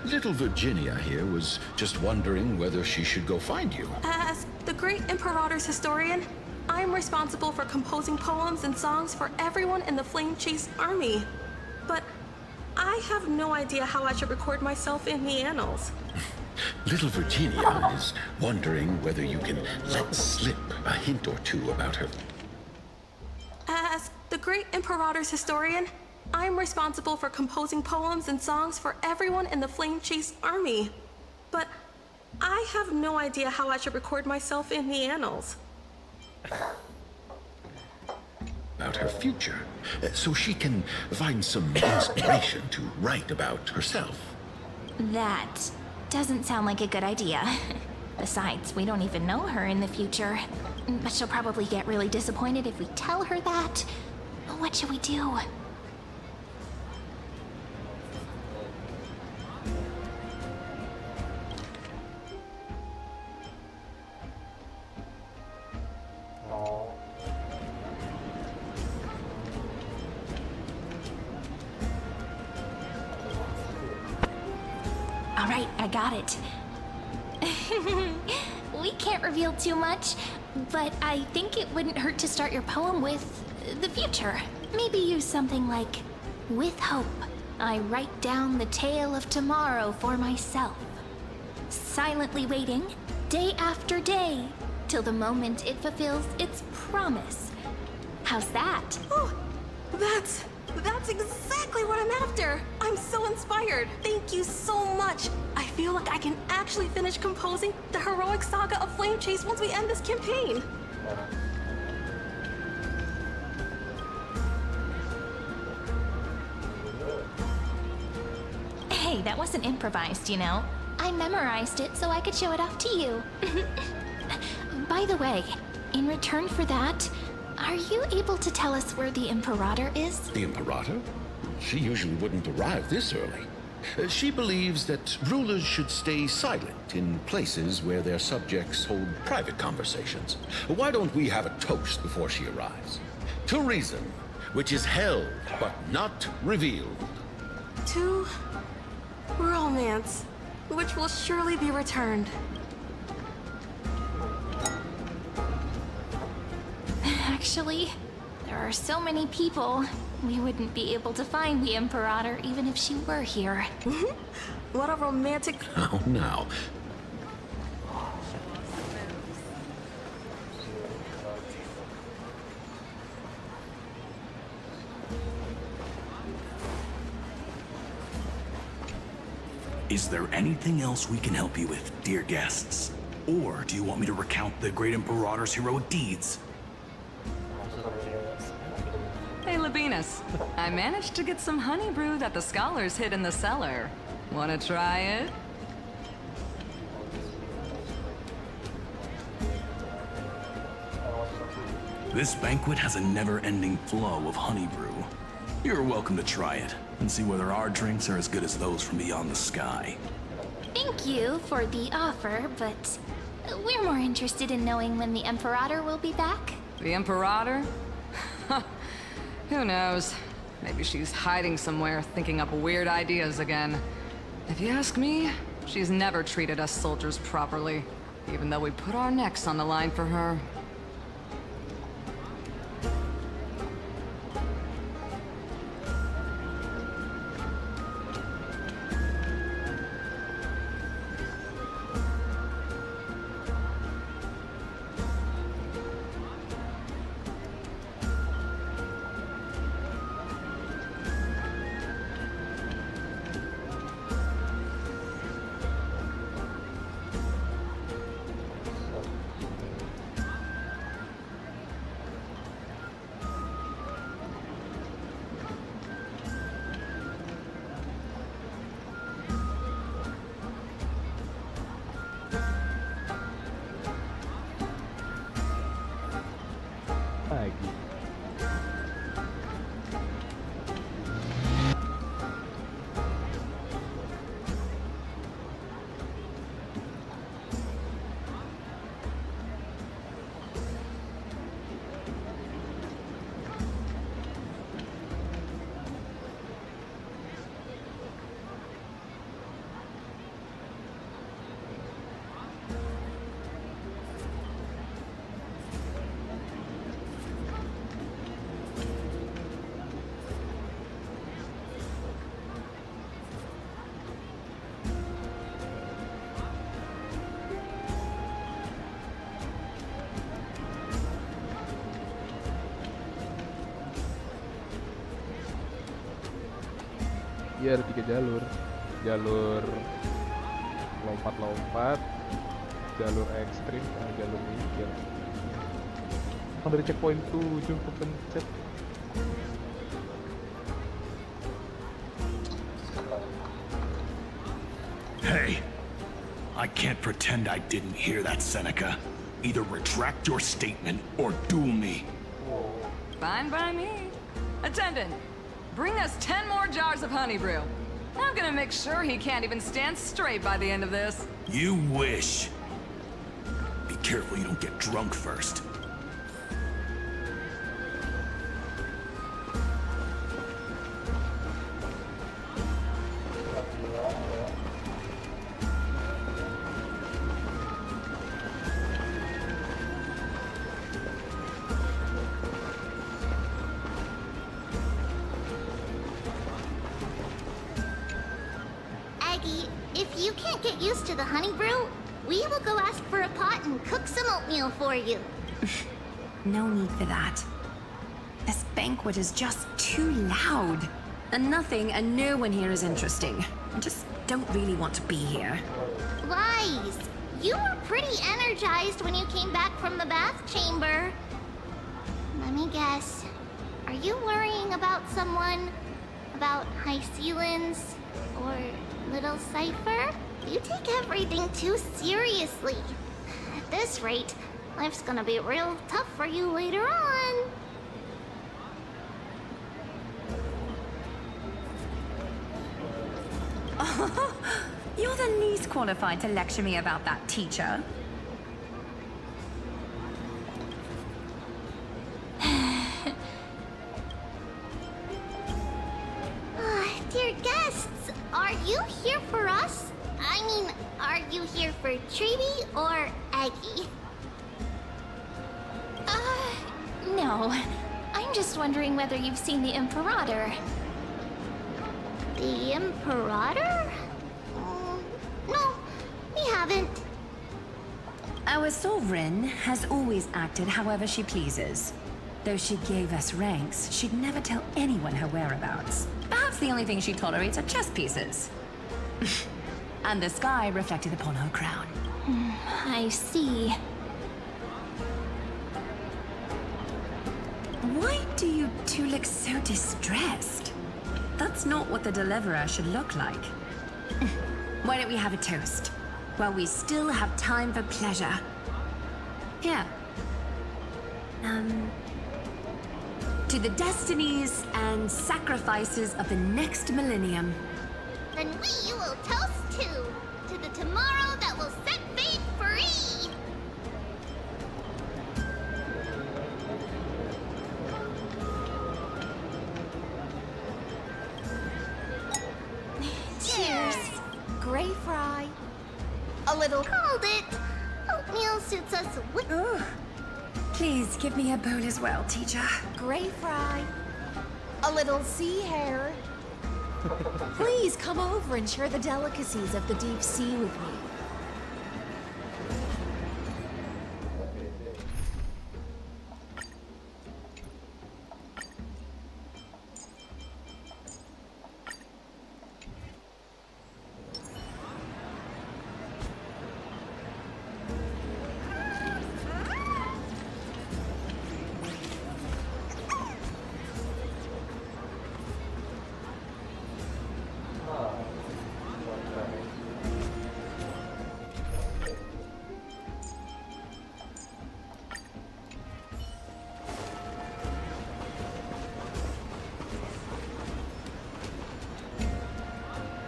Little Virginia here was just wondering whether she should go find you. As the great Imperator's historian, I'm responsible for composing poems and songs for everyone in the Flame Chase army. But I have no idea how I should record myself in the annals. Little Virginia is wondering whether you can let slip a hint or two about her. As the great Imperator's historian, I'm responsible for composing poems and songs for everyone in the Flame Chase army. But I have no idea how I should record myself in the annals. About her future, so she can find some inspiration to write about herself. That doesn't sound like a good idea. Besides, we don't even know her in the future. But she'll probably get really disappointed if we tell her that. What should we do? All right, I got it. We can't reveal too much, but I think it wouldn't hurt to start your poem with the future. Maybe use something like, with hope, I write down the tale of tomorrow for myself. Silently waiting, day after day, till the moment it fulfills its promise. How's that? Oh, that's exactly what I'm after. I'm so inspired. Thank you so much. I feel like I can actually finish composing the heroic saga of Flame Chase once we end this campaign. Hey, that wasn't improvised, you know. I memorized it so I could show it off to you. By the way, in return for that, are you able to tell us where the Imperator is? The Imperator? She usually wouldn't arrive this early. She believes that rulers should stay silent in places where their subjects hold private conversations. Why don't we have a toast before she arrives? To reason, which is held but not revealed. To romance, which will surely be returned. Actually, there are so many people. We wouldn't be able to find the Imperator even if she were here. What a romantic... Oh, now. Is there anything else we can help you with, dear guests? Or do you want me to recount the great Imperator's heroic deeds? Hey, Labinas. I managed to get some honey brew that the scholars hid in the cellar. Wanna try it? This banquet has a never-ending flow of honey brew. You're welcome to try it, and see whether our drinks are as good as those from beyond the sky. Thank you for the offer, but we're more interested in knowing when the Imperator will be back. The Imperator? Who knows? Maybe she's hiding somewhere, thinking up weird ideas again. If you ask me, she's never treated us soldiers properly, even though we put our necks on the line for her. Iya, ada 3 jalur. Jalur lompat-lompat, jalur ekstrim, sama jalur minggir. Oh, dari checkpoint 7 kepencet. Hey, I can't pretend I didn't hear that, Seneca. Either retract your statement or duel me. Fine by me. Attendant, bring us 10 more jars of honey brew. I'm gonna make sure he can't even stand straight by the end of this. You wish. Be careful you don't get drunk first. Aggie, if you can't get used to the honey brew, we will go ask for a pot and cook some oatmeal for you. No need for that. This banquet is just too loud. And nothing and no one here is interesting. I just don't really want to be here. Lies! You were pretty energized when you came back from the bath chamber. Let me guess. Are you worrying about someone? About high ceilings? Or little Cypher? You take everything too seriously. At this rate, life's gonna be real tough for you later on. You're the least qualified to lecture me about that, teacher. Dear guests, are you here for us? I mean, are you here for Treeby or Aggie? No. I'm just wondering whether you've seen the Imperator. The Imperator? No, we haven't. Our sovereign has always acted however she pleases. Though she gave us ranks, she'd never tell anyone her whereabouts. Perhaps the only thing she tolerates are chess pieces. And the sky reflected upon her crown. I see. Why do you two look so distressed? That's not what the deliverer should look like. Why don't we have a toast? While we still have time for pleasure. Here. To the destinies and sacrifices of the next millennium. Then we will toast to the tomorrow that will set fate free. Cheers. Gray fry. A little. Called it. Oatmeal suits us with. Please give me a bowl as well, teacher. Gray fry. A little sea hare. Please come over and share the delicacies of the deep sea with me.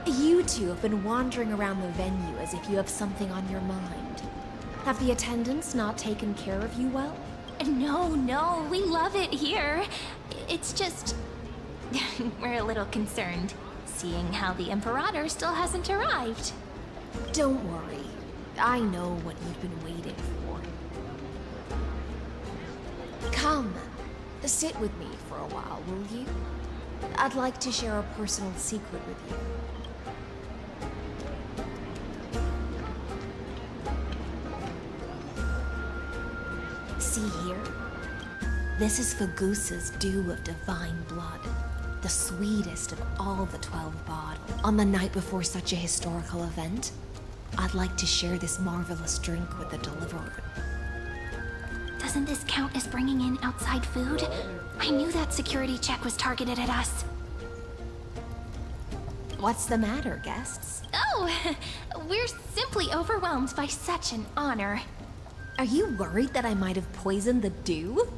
You two have been wandering around the venue as if you have something on your mind. Have the attendants not taken care of you well? No, we love it here. It's just... we're a little concerned, seeing how the Imperator still hasn't arrived. Don't worry. I know what you've been waiting for. Come, sit with me for a while, will you? I'd like to share a personal secret with you. See here? This is Fagusa's dew of divine blood. the sweetest of all the 12 bod. On the night before such a historical event, I'd like to share this marvelous drink with the deliverer. Doesn't this count as bringing in outside food? I knew that security check was targeted at us. What's the matter, guests? Oh, we're simply overwhelmed by such an honor. Are you worried that I might have poisoned the dew?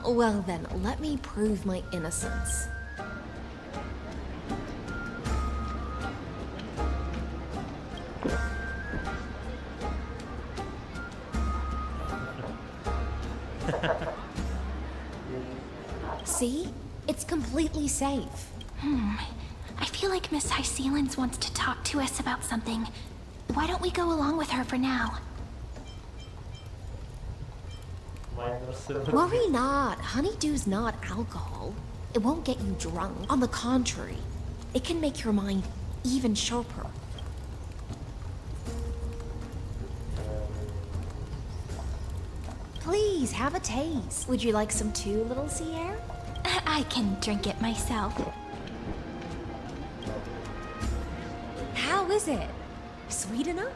Well then, let me prove my innocence. See? It's completely safe. I feel like Miss Hsr wants to talk to us about something. Why don't we go along with her for now? Worry not. Honeydew's not alcohol. It won't get you drunk. On the contrary, it can make your mind even sharper. Please, have a taste. Would you like some too, little Hsr? I can drink it myself. How is it? Sweet enough?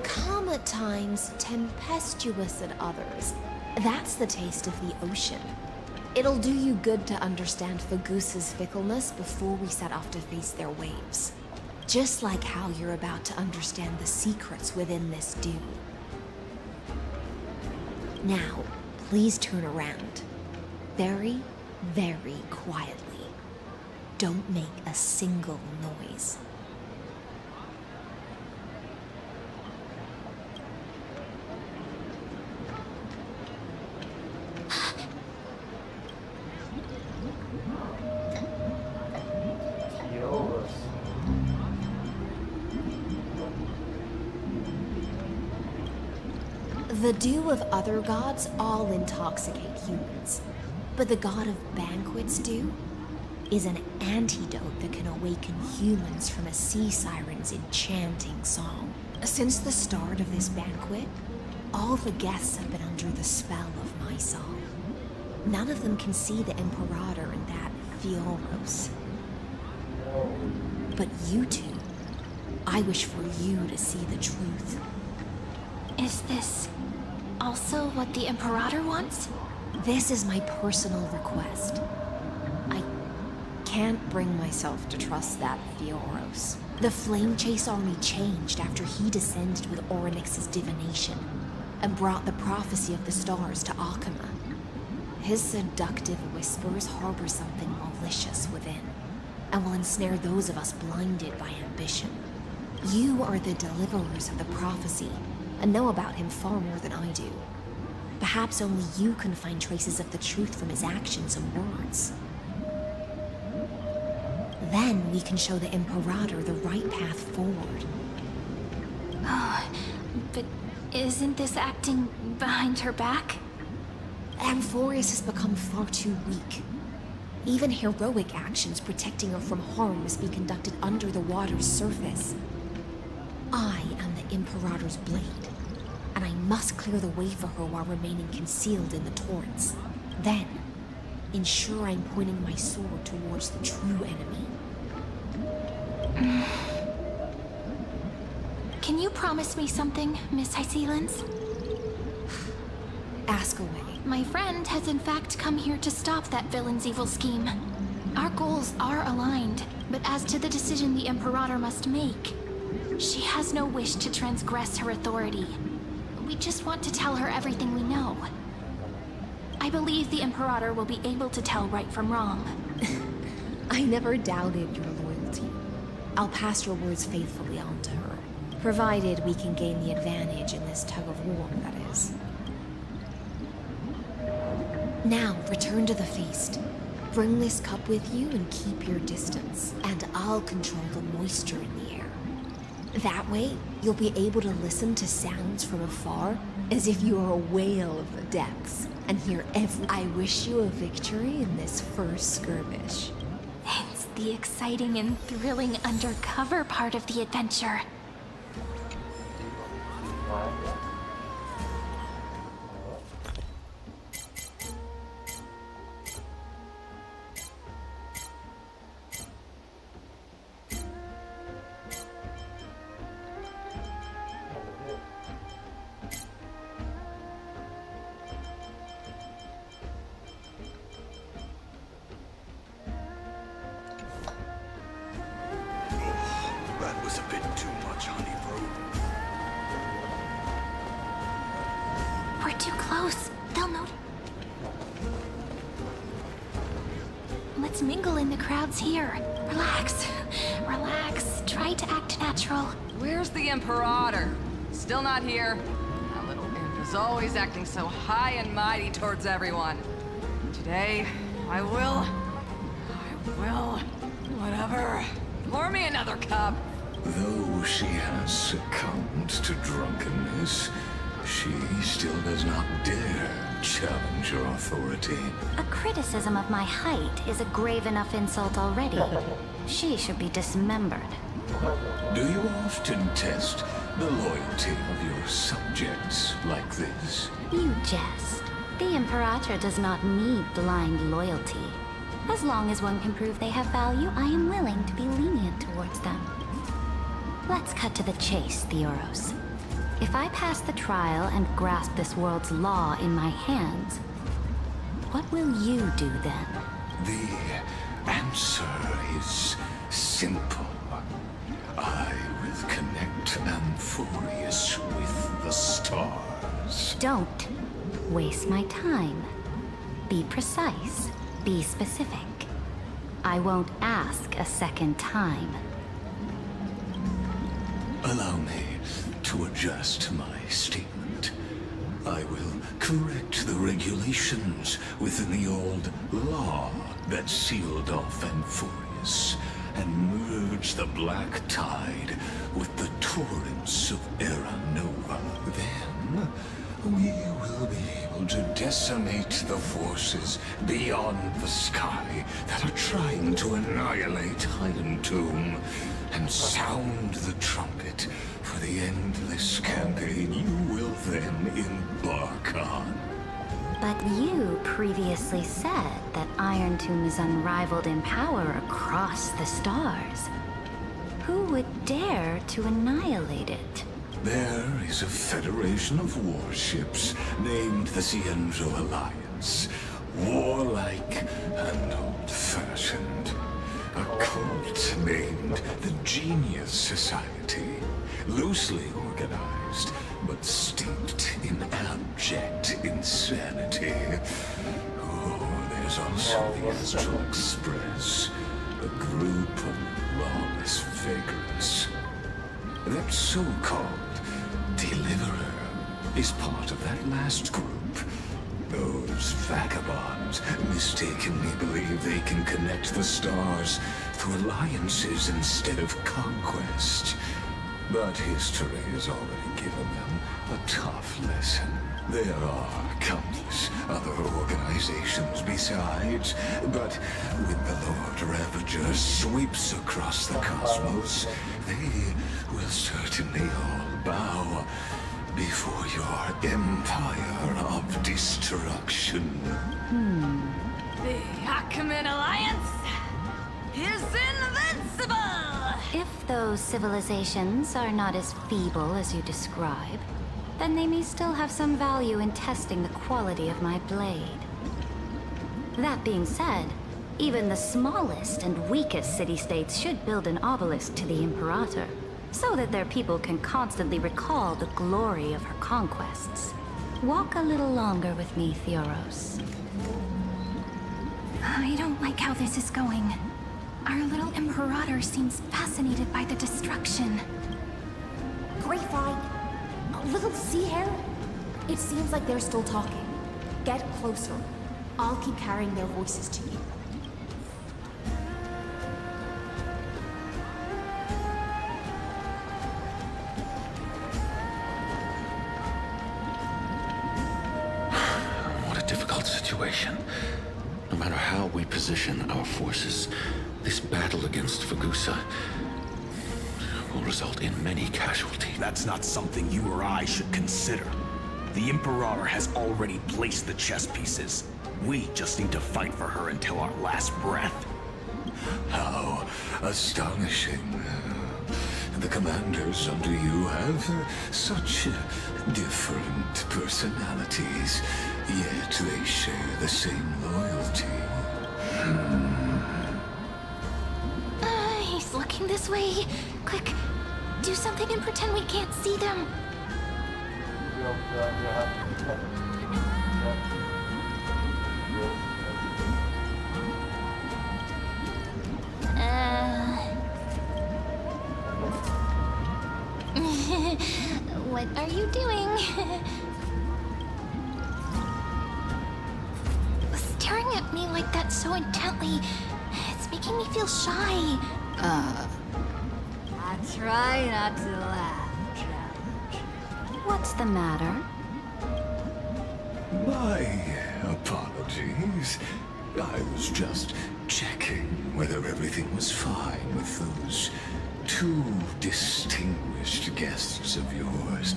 Calm at times, tempestuous at others. That's the taste of the ocean. It'll do you good to understand Fagusa's fickleness before we set off to face their waves. Just like how you're about to understand the secrets within this dew. Now, please turn around. Very, very quietly. Don't make a single noise. The dew of other gods all intoxicate humans, but the god of banquets dew is an antidote that can awaken humans from a sea siren's enchanting song. Since the start of this banquet, all the guests have been under the spell of my song. None of them can see the Imperator and that Fioros. But you two, I wish for you to see the truth. Is this also what the Imperator wants? This is my personal request. I can't bring myself to trust that Fioros. The Flame Chase army changed after he descended with Orynyx's divination and brought the prophecy of the stars to Akama. His seductive whispers harbor something malicious within, and will ensnare those of us blinded by ambition. You are the deliverers of the prophecy, and know about him far more than I do. Perhaps only you can find traces of the truth from his actions and words. Then we can show the Imperator the right path forward. Oh, but isn't this acting behind her back? Amphorius has become far too weak. Even heroic actions protecting her from harm must be conducted under the water's surface. I am the Imperator's blade, and I must clear the way for her while remaining concealed in the torrents. Then, ensure I'm pointing my sword towards the true enemy. Can you promise me something, Miss Hsr? Ask away. My friend has in fact come here to stop that villain's evil scheme. Our goals are aligned, but as to the decision the Imperator must make, she has no wish to transgress her authority. We just want to tell her everything we know. I believe the Imperator will be able to tell right from wrong. I never doubted your loyalty. I'll pass your words faithfully on to her, provided we can gain the advantage in this tug of war, that is. Now, return to the feast. Bring this cup with you and keep your distance, and I'll control the moisture in the air. That way, you'll be able to listen to sounds from afar as if you are a whale of the depths, and hear every... I wish you a victory in this first skirmish. It's the exciting and thrilling undercover part of the adventure. was a bit too much, honey, bro. We're too close. They'll know. Let's mingle in the crowds here. Relax. Relax. Try to act natural. Where's the Imperator? Still not here. That little imp is always acting so high and mighty towards everyone. Today, I will... Whatever. Pour me another cup. Though she has succumbed to drunkenness, she still does not dare challenge your authority. A criticism of my height is a grave enough insult already. She should be dismembered. Do you often test the loyalty of your subjects like this? You jest. The Imperator does not need blind loyalty. As long as one can prove they have value, I am willing to be lenient towards them. Let's cut to the chase, Theoros. If I pass the trial and grasp this world's law in my hands, what will you do then? The answer is simple. I will connect Amphorius with the stars. Don't waste my time. Be precise. Be specific. I won't ask a second time. Allow me to adjust my statement. I will correct the regulations within the old law that sealed off Amphorius and merge the black tide with the torrents of Era Nova. Then we will be able to decimate the forces beyond the sky that are trying to annihilate Highland Tomb and sound the trumpet for the endless campaign you will then embark on. But you previously said that Iron Tomb is unrivaled in power across the stars. Who would dare to annihilate it? There is a federation of warships named the Cienzo Alliance. Warlike and old-fashioned. A cult named the Genius Society. Loosely organized, but steeped in abject insanity. Oh, there's also the Astral Express. A group of lawless vagrants. That so-called Deliverer is part of that last group. Those vagabonds mistakenly believe they can connect the stars through alliances instead of conquest. But history has already given them a tough lesson. There are countless other organizations besides, but when the Lord Ravager sweeps across the cosmos, they will certainly all bow before your empire of destruction. The Achaemen Alliance is invincible! If those civilizations are not as feeble as you describe, then they may still have some value in testing the quality of my blade. That being said, even the smallest and weakest city-states should build an obelisk to the Imperator, so that their people can constantly recall the glory of her conquests. Walk a little longer with me, Theoros. I don't like how this is going. Our little Imperator seems fascinated by the destruction. Grapevine, little sea hare? It seems like they're still talking. Get closer. I'll keep carrying their voices to you. What a difficult situation. No matter how we position our forces, this battle against Fagusa will result in many casualties. That's not something you or I should consider. The Imperator has already placed the chess pieces. We just need to fight for her until our last breath. How astonishing. The commanders under you have such different personalities, yet they share the same loyalty. He's looking this way. Quick, Do something and pretend we can't see them. What are you doing? Staring at me like that so intently, it's making me feel shy. I try not to laugh, Challenge. What's the matter? My apologies. I was just checking whether everything was fine with those two distinguished guests of yours.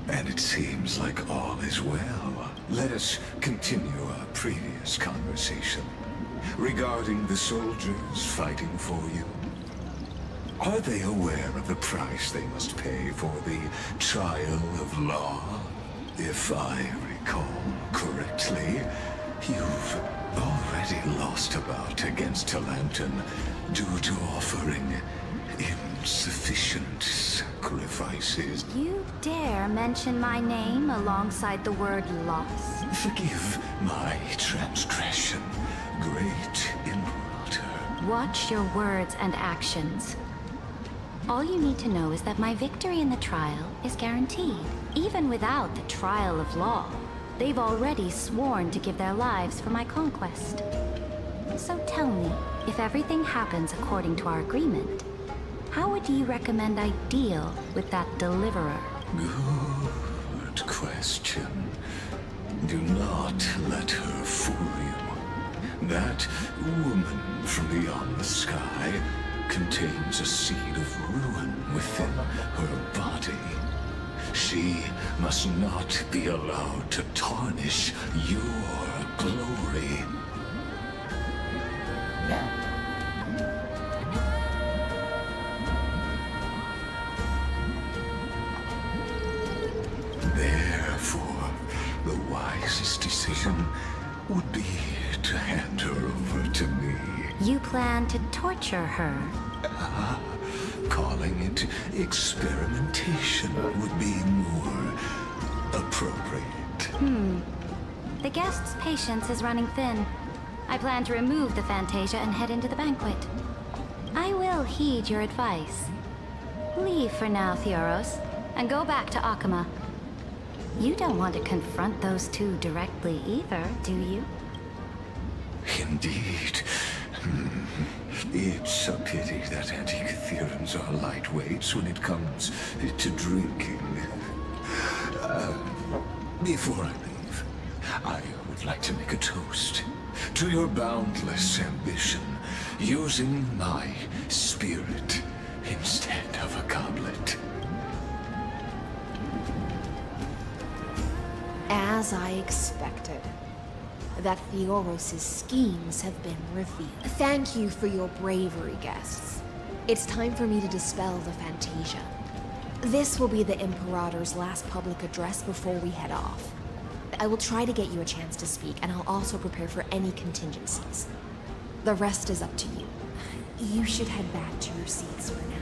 And it seems like all is well. Let us continue our previous conversation regarding the soldiers fighting for you. Are they aware of the price they must pay for the trial of law? If I recall correctly, you've already lost a bout against Talanton due to offering insufficient sacrifices. You dare mention my name alongside the word loss? Forgive my transgression, great Imperator. Watch your words and actions. All you need to know is that my victory in the trial is guaranteed. Even without the trial of law, they've already sworn to give their lives for my conquest. So tell me, if everything happens according to our agreement, how would you recommend I deal with that deliverer? Good question. Do not let her fool you. That woman from beyond the sky contains a seed of ruin within her body. She must not be allowed to tarnish your glory. Therefore, the wisest decision would be to hand her over to me. You plan to torture her? Calling it experimentation would be more appropriate. The guest's patience is running thin. I plan to remove the Fantasia and head into the banquet. I will heed your advice. Leave for now, Theoros, and go back to Akama. You don't want to confront those two directly either, do you? Indeed. It's a pity that Antikytherans are lightweights when it comes to drinking. Before I leave, I would like to make a toast to your boundless ambition, using my spirit instead of a goblet. As I expected, that Theoros' schemes have been revealed. Thank you for your bravery, guests. It's time for me to dispel the Fantasia. This will be the Imperator's last public address before we head off. I will try to get you a chance to speak, and I'll also prepare for any contingencies. The rest is up to you. You should head back to your seats for now.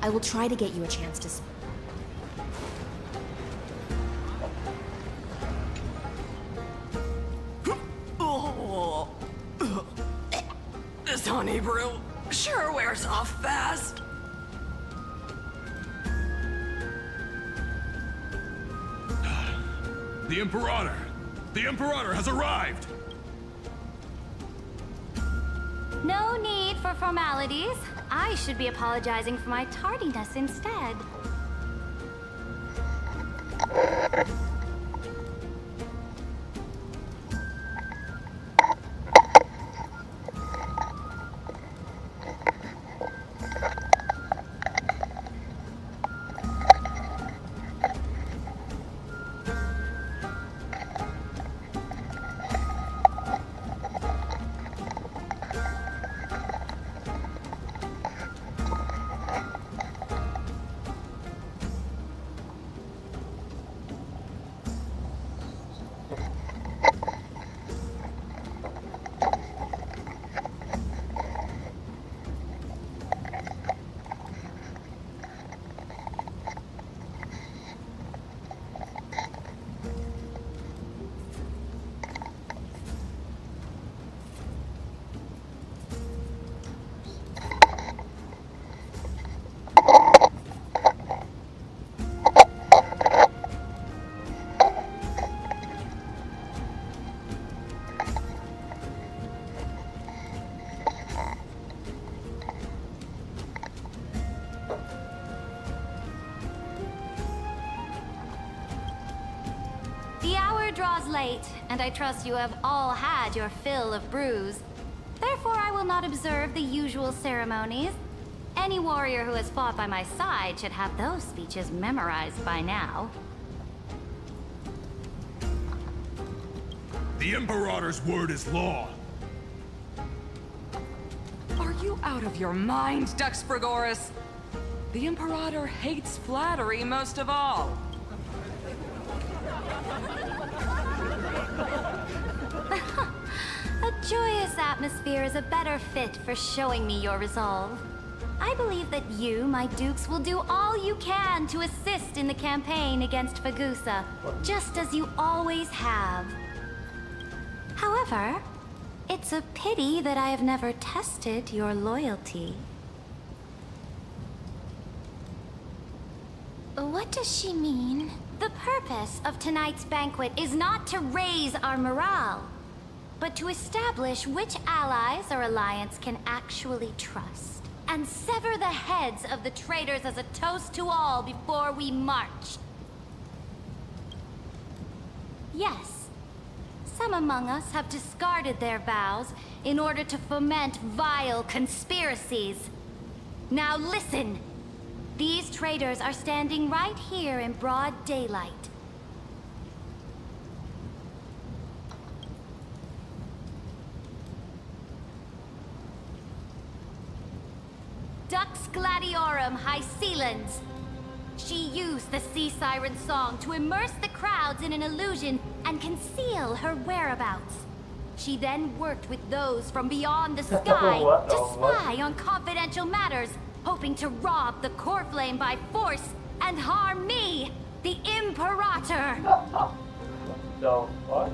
I will try to get you a chance to speak. This honey brew sure wears off fast. The Imperator! The Imperator has arrived! No need for formalities. I should be apologizing for my tardiness instead. draws late, and I trust you have all had your fill of brews. Therefore, I will not observe the usual ceremonies. Any warrior who has fought by my side should have those speeches memorized by now. The Imperator's word is law. Are you out of your mind, Dux Frigoris? The Imperator hates flattery most of all. A joyous atmosphere is a better fit for showing me your resolve. I believe that you, my dukes, will do all you can to assist in the campaign against Fagusa, just as you always have. However, it's a pity that I have never tested your loyalty. What does she mean? The purpose of tonight's banquet is not to raise our morale, but to establish which allies our alliance can actually trust, and sever the heads of the traitors as a toast to all before we march. Yes, some among us have discarded their vows in order to foment vile conspiracies. Now listen! These traitors are standing right here in broad daylight. Dux Gladiorum Hycelans. She used the Sea Siren song to immerse the crowds in an illusion and conceal her whereabouts. She then worked with those from beyond the sky to spy on confidential matters, hoping to rob the core flame by force and harm me, the Imperator. The fuck?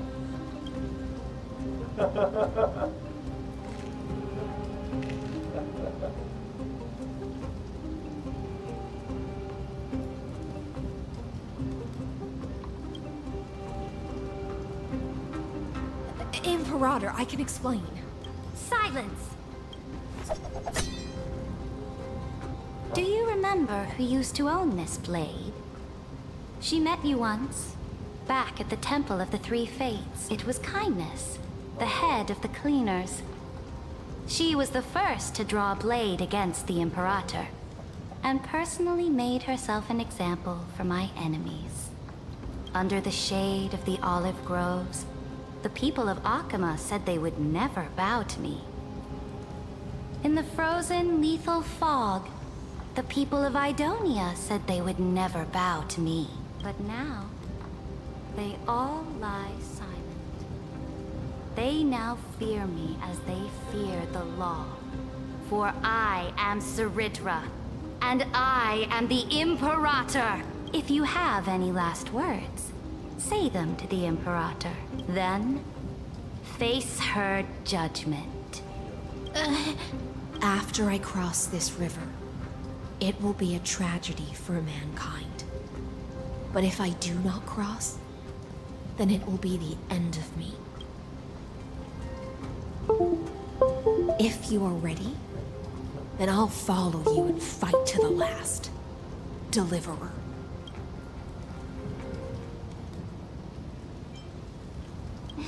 Imperator, I can explain. Silence! Do you remember who used to own this blade? She met you once, back at the Temple of the Three Fates. It was Kindness, the head of the cleaners. She was the first to draw a blade against the Imperator, and personally made herself an example for my enemies. Under the shade of the olive groves, the people of Akima said they would never bow to me. In the frozen, lethal fog, the people of Idonia said they would never bow to me. But now, they all lie silent. They now fear me as they fear the law. For I am Hsr, and I am the Imperator. If you have any last words, say them to the Imperator. Then, face her judgment. After I cross this river, it will be a tragedy for mankind. But if I do not cross, then it will be the end of me. If you are ready, then I'll follow you and fight to the last. Deliverer.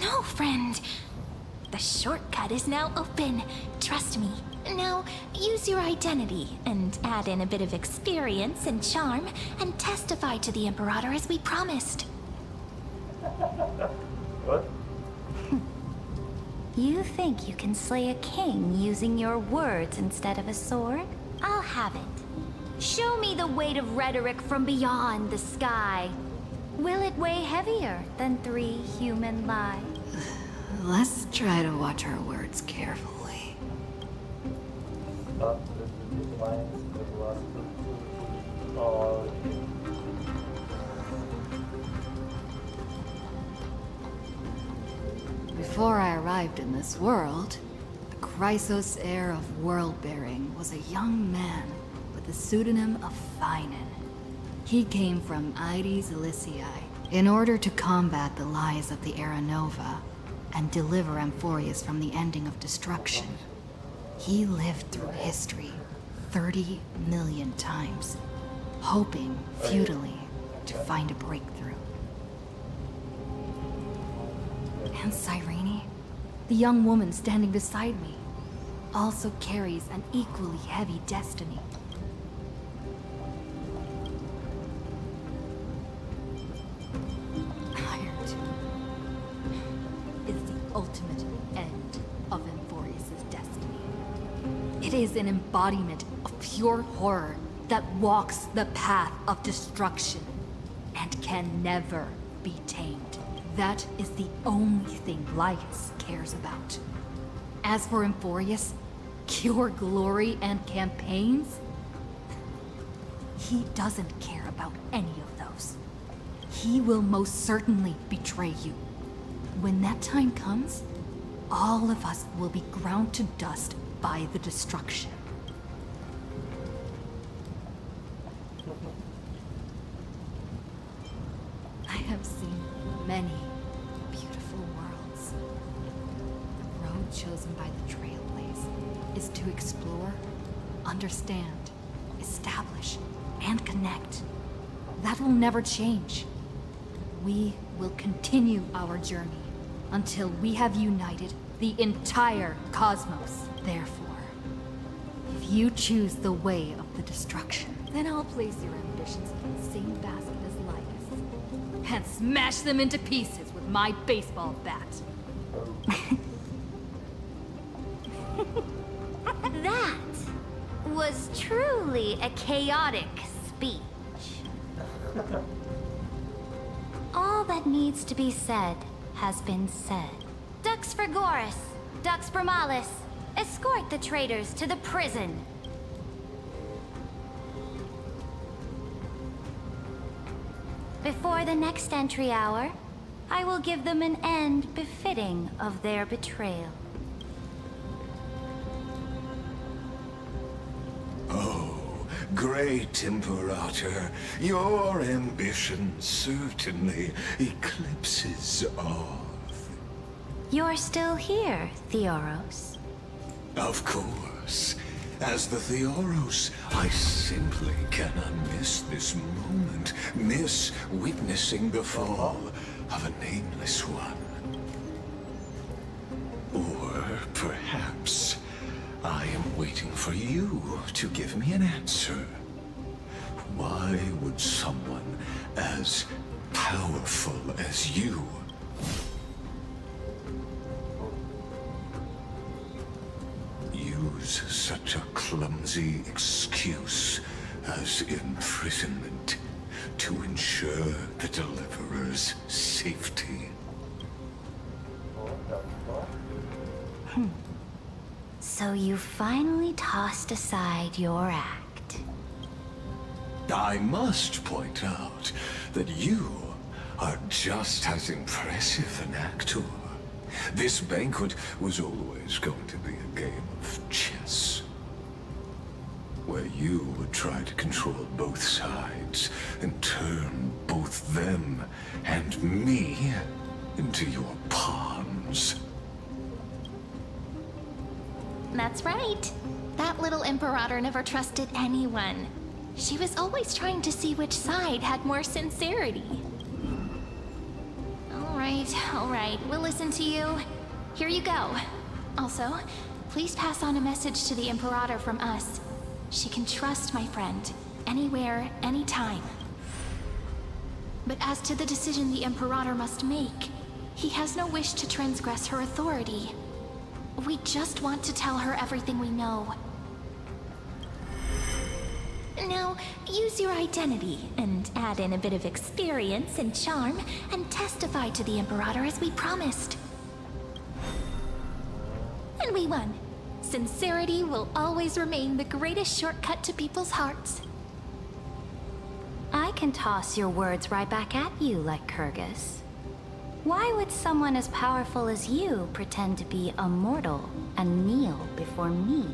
No, friend. The shortcut is now open. Trust me. Now, use your identity and add in a bit of experience and charm and testify to the Imperator as we promised. What? You think you can slay a king using your words instead of a sword? I'll have it. Show me the weight of rhetoric from beyond the sky. Will it weigh heavier than 3 human lives? Let's try to watch our words carefully. Before I arrived in this world, the Chrysos heir of world-bearing was a young man with the pseudonym of Finan. He came from Aires Elysiae in order to combat the lies of the Era Nova and deliver Amphorius from the ending of destruction. He lived through history 30 million times, hoping futilely to find a breakthrough. And Cyrene, the young woman standing beside me, also carries an equally heavy destiny. Iron Tomb is the ultimate end of Emphorius' destiny. It is an embodiment of pure horror that walks the path of destruction and can never be tamed. That is the only thing Lycus cares about. As for Emphorius, pure glory and campaigns, he doesn't care about any of those. He will most certainly betray you. When that time comes, all of us will be ground to dust by the destruction. I have seen many beautiful worlds. The road chosen by the Trailblaze is to explore, understand, establish, and connect. That will never change. We will continue our journey until we have united the entire cosmos. Therefore, if you choose the way of the destruction, then I'll place your ambitions in the same basket as Lycus and smash them into pieces with my baseball bat. That was truly a chaotic speech. All that needs to be said has been said. Dux Frigoris, Dux Bromalis, escort the traitors to the prison. Before the next entry hour, I will give them an end befitting of their betrayal. Oh, great Imperator, your ambition certainly eclipses all. You're still here, Theoros. Of course. As the Theoros, I simply cannot miss this moment, miss witnessing the fall of a nameless one. Or perhaps I am waiting for you to give me an answer. Why would someone as powerful as you use such a clumsy excuse as imprisonment to ensure the Deliverer's safety? So you finally tossed aside your act. I must point out that you are just as impressive an actor. This banquet was always going to be a game of chess, where you would try to control both sides and turn both them and me into your pawns. That's right. That little Imperator never trusted anyone. She was always trying to see which side had more sincerity. All right, we'll listen to you. Here you go. Also, please pass on a message to the Imperator from us. She can trust my friend, anywhere, anytime. But as to the decision the Imperator must make, he has no wish to transgress her authority. We just want to tell her everything we know. Now, use your identity and add in a bit of experience and charm and testify to the Imperator as we promised. And we won. Sincerity will always remain the greatest shortcut to people's hearts. I can toss your words right back at you, like Kyrgyz. Why would someone as powerful as you pretend to be a mortal and kneel before me?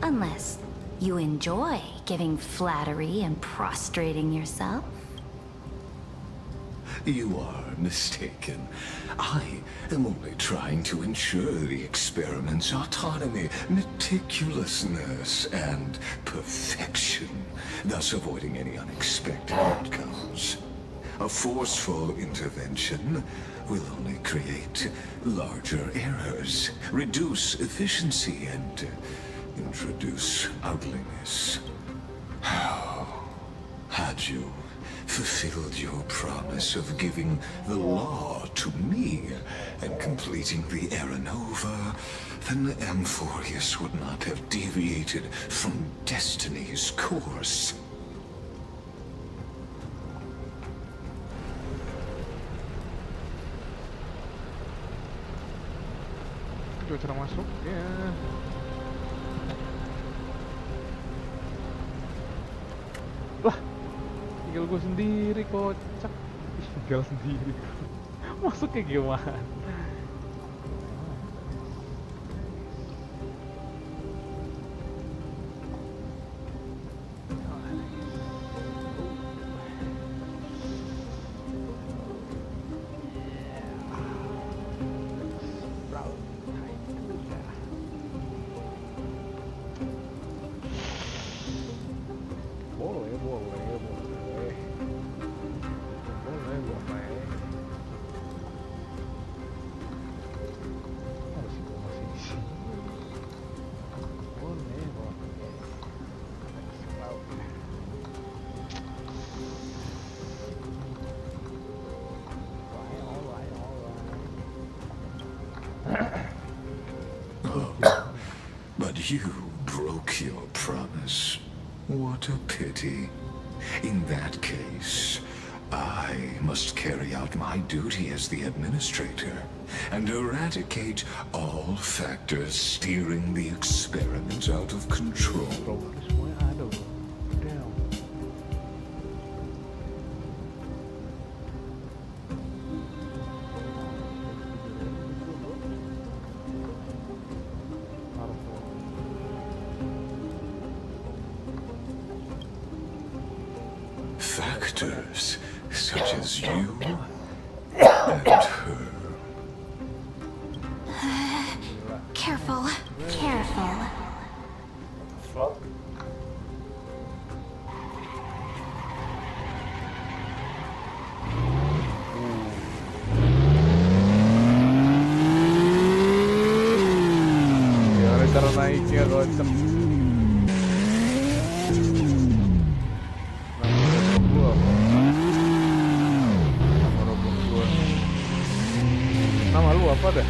Unless you enjoy giving flattery and prostrating yourself. You are mistaken. I am only trying to ensure the experiment's autonomy, meticulousness, and perfection, thus avoiding any unexpected outcomes. A forceful intervention will only create larger errors, reduce efficiency, and introduce ugliness. How had you fulfilled your promise of giving the law to me and completing the Aeronova, then the Amphorius would not have deviated from destiny's course. Coba cara masuknya. Lah, tinggal gue sendiri, kocak. Tinggal sendiri. Masuknya gimana? But you broke your promise. What a pity. In that case, I must carry out my duty as the administrator and eradicate all factors steering the experiment out of control. Factors such as you and her. Careful. Careful. Gimana cara naiknya, kocak? Nama lu apa dah?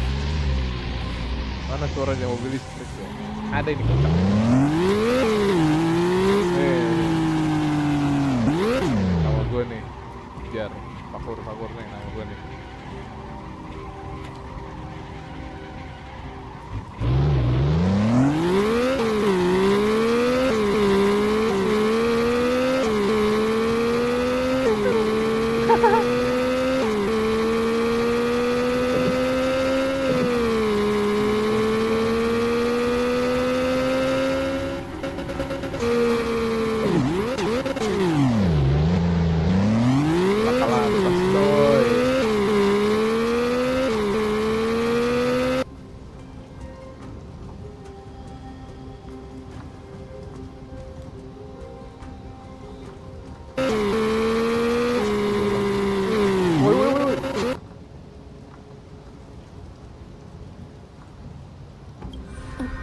Mana suaranya mobil listrik ya? Ada ini kocak. Nama gue nih, biar pakur nih nama gue nih.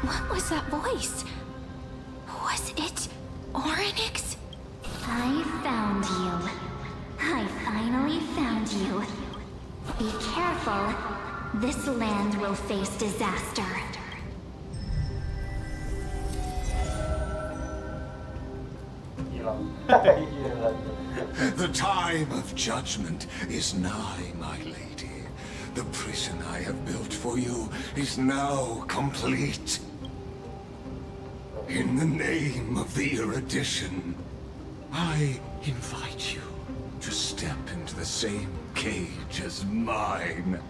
What was that voice? Was it Oryx? I found you. I finally found you. Be careful. This land will face disaster. The time of judgment is nigh, my lady. The prison I have built for you is now complete. In the name of the erudition, I invite you to step into the same cage as mine.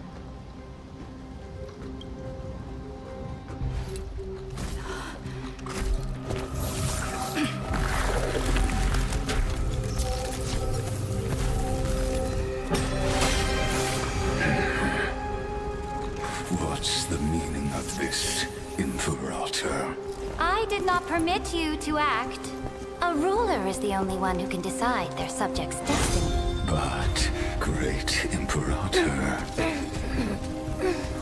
did not permit you to act. A ruler is the only one who can decide their subjects' destiny. But, great Imperator,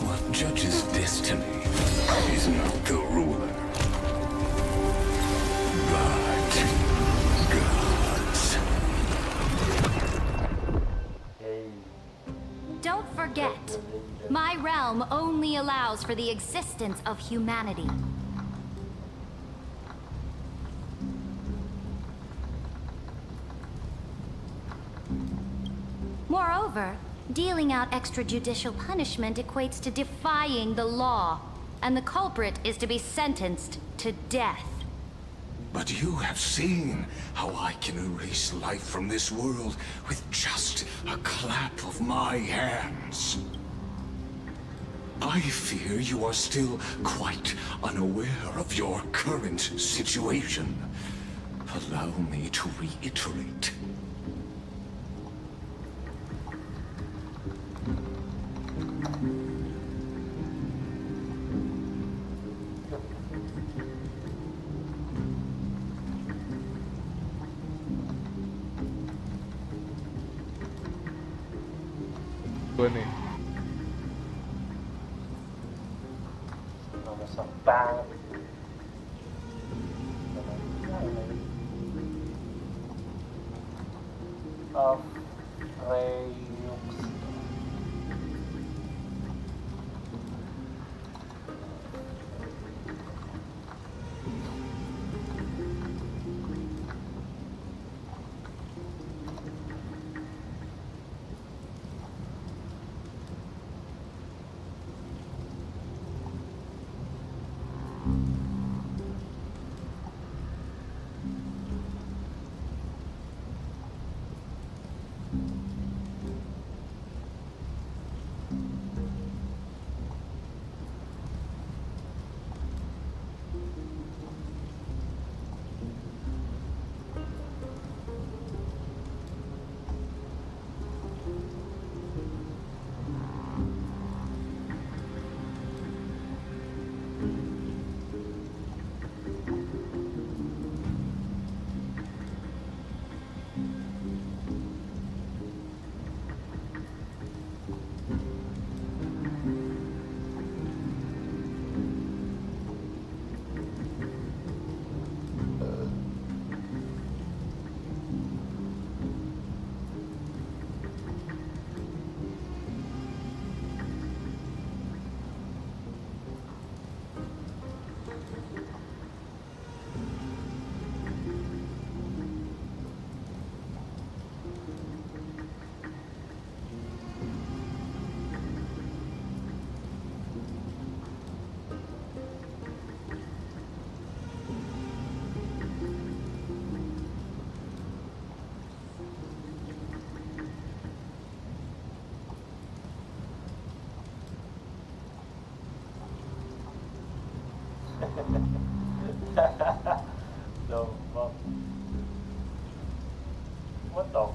what judges destiny is not the ruler, but gods. Don't forget, my realm only allows for the existence of humanity. Moreover, dealing out extrajudicial punishment equates to defying the law, and the culprit is to be sentenced to death. But you have seen how I can erase life from this world with just a clap of my hands. I fear you are still quite unaware of your current situation. Allow me to reiterate. Gue nih. Nama sepang. Of Reyux. No, well, what the?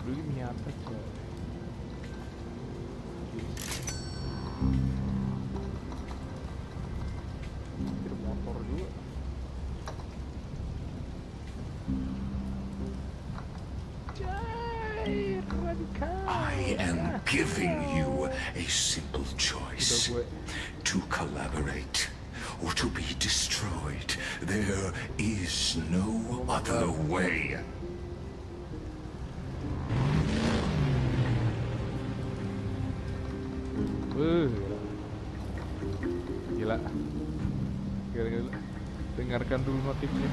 Beli nyata coy. giving you a simple choice. To collaborate or to be destroyed. There is no other way. Gila. Gila. Dengarkan dulu motifnya.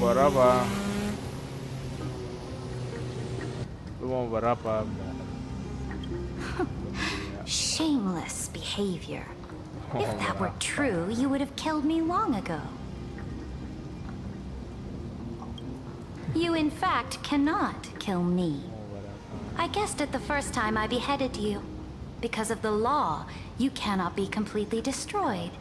Berapa? Lu mau berapa? Shameless behavior. If that were true, you would have killed me long ago. You in fact cannot kill me. I guessed it the first time I beheaded you. Because of the law, you cannot be completely destroyed.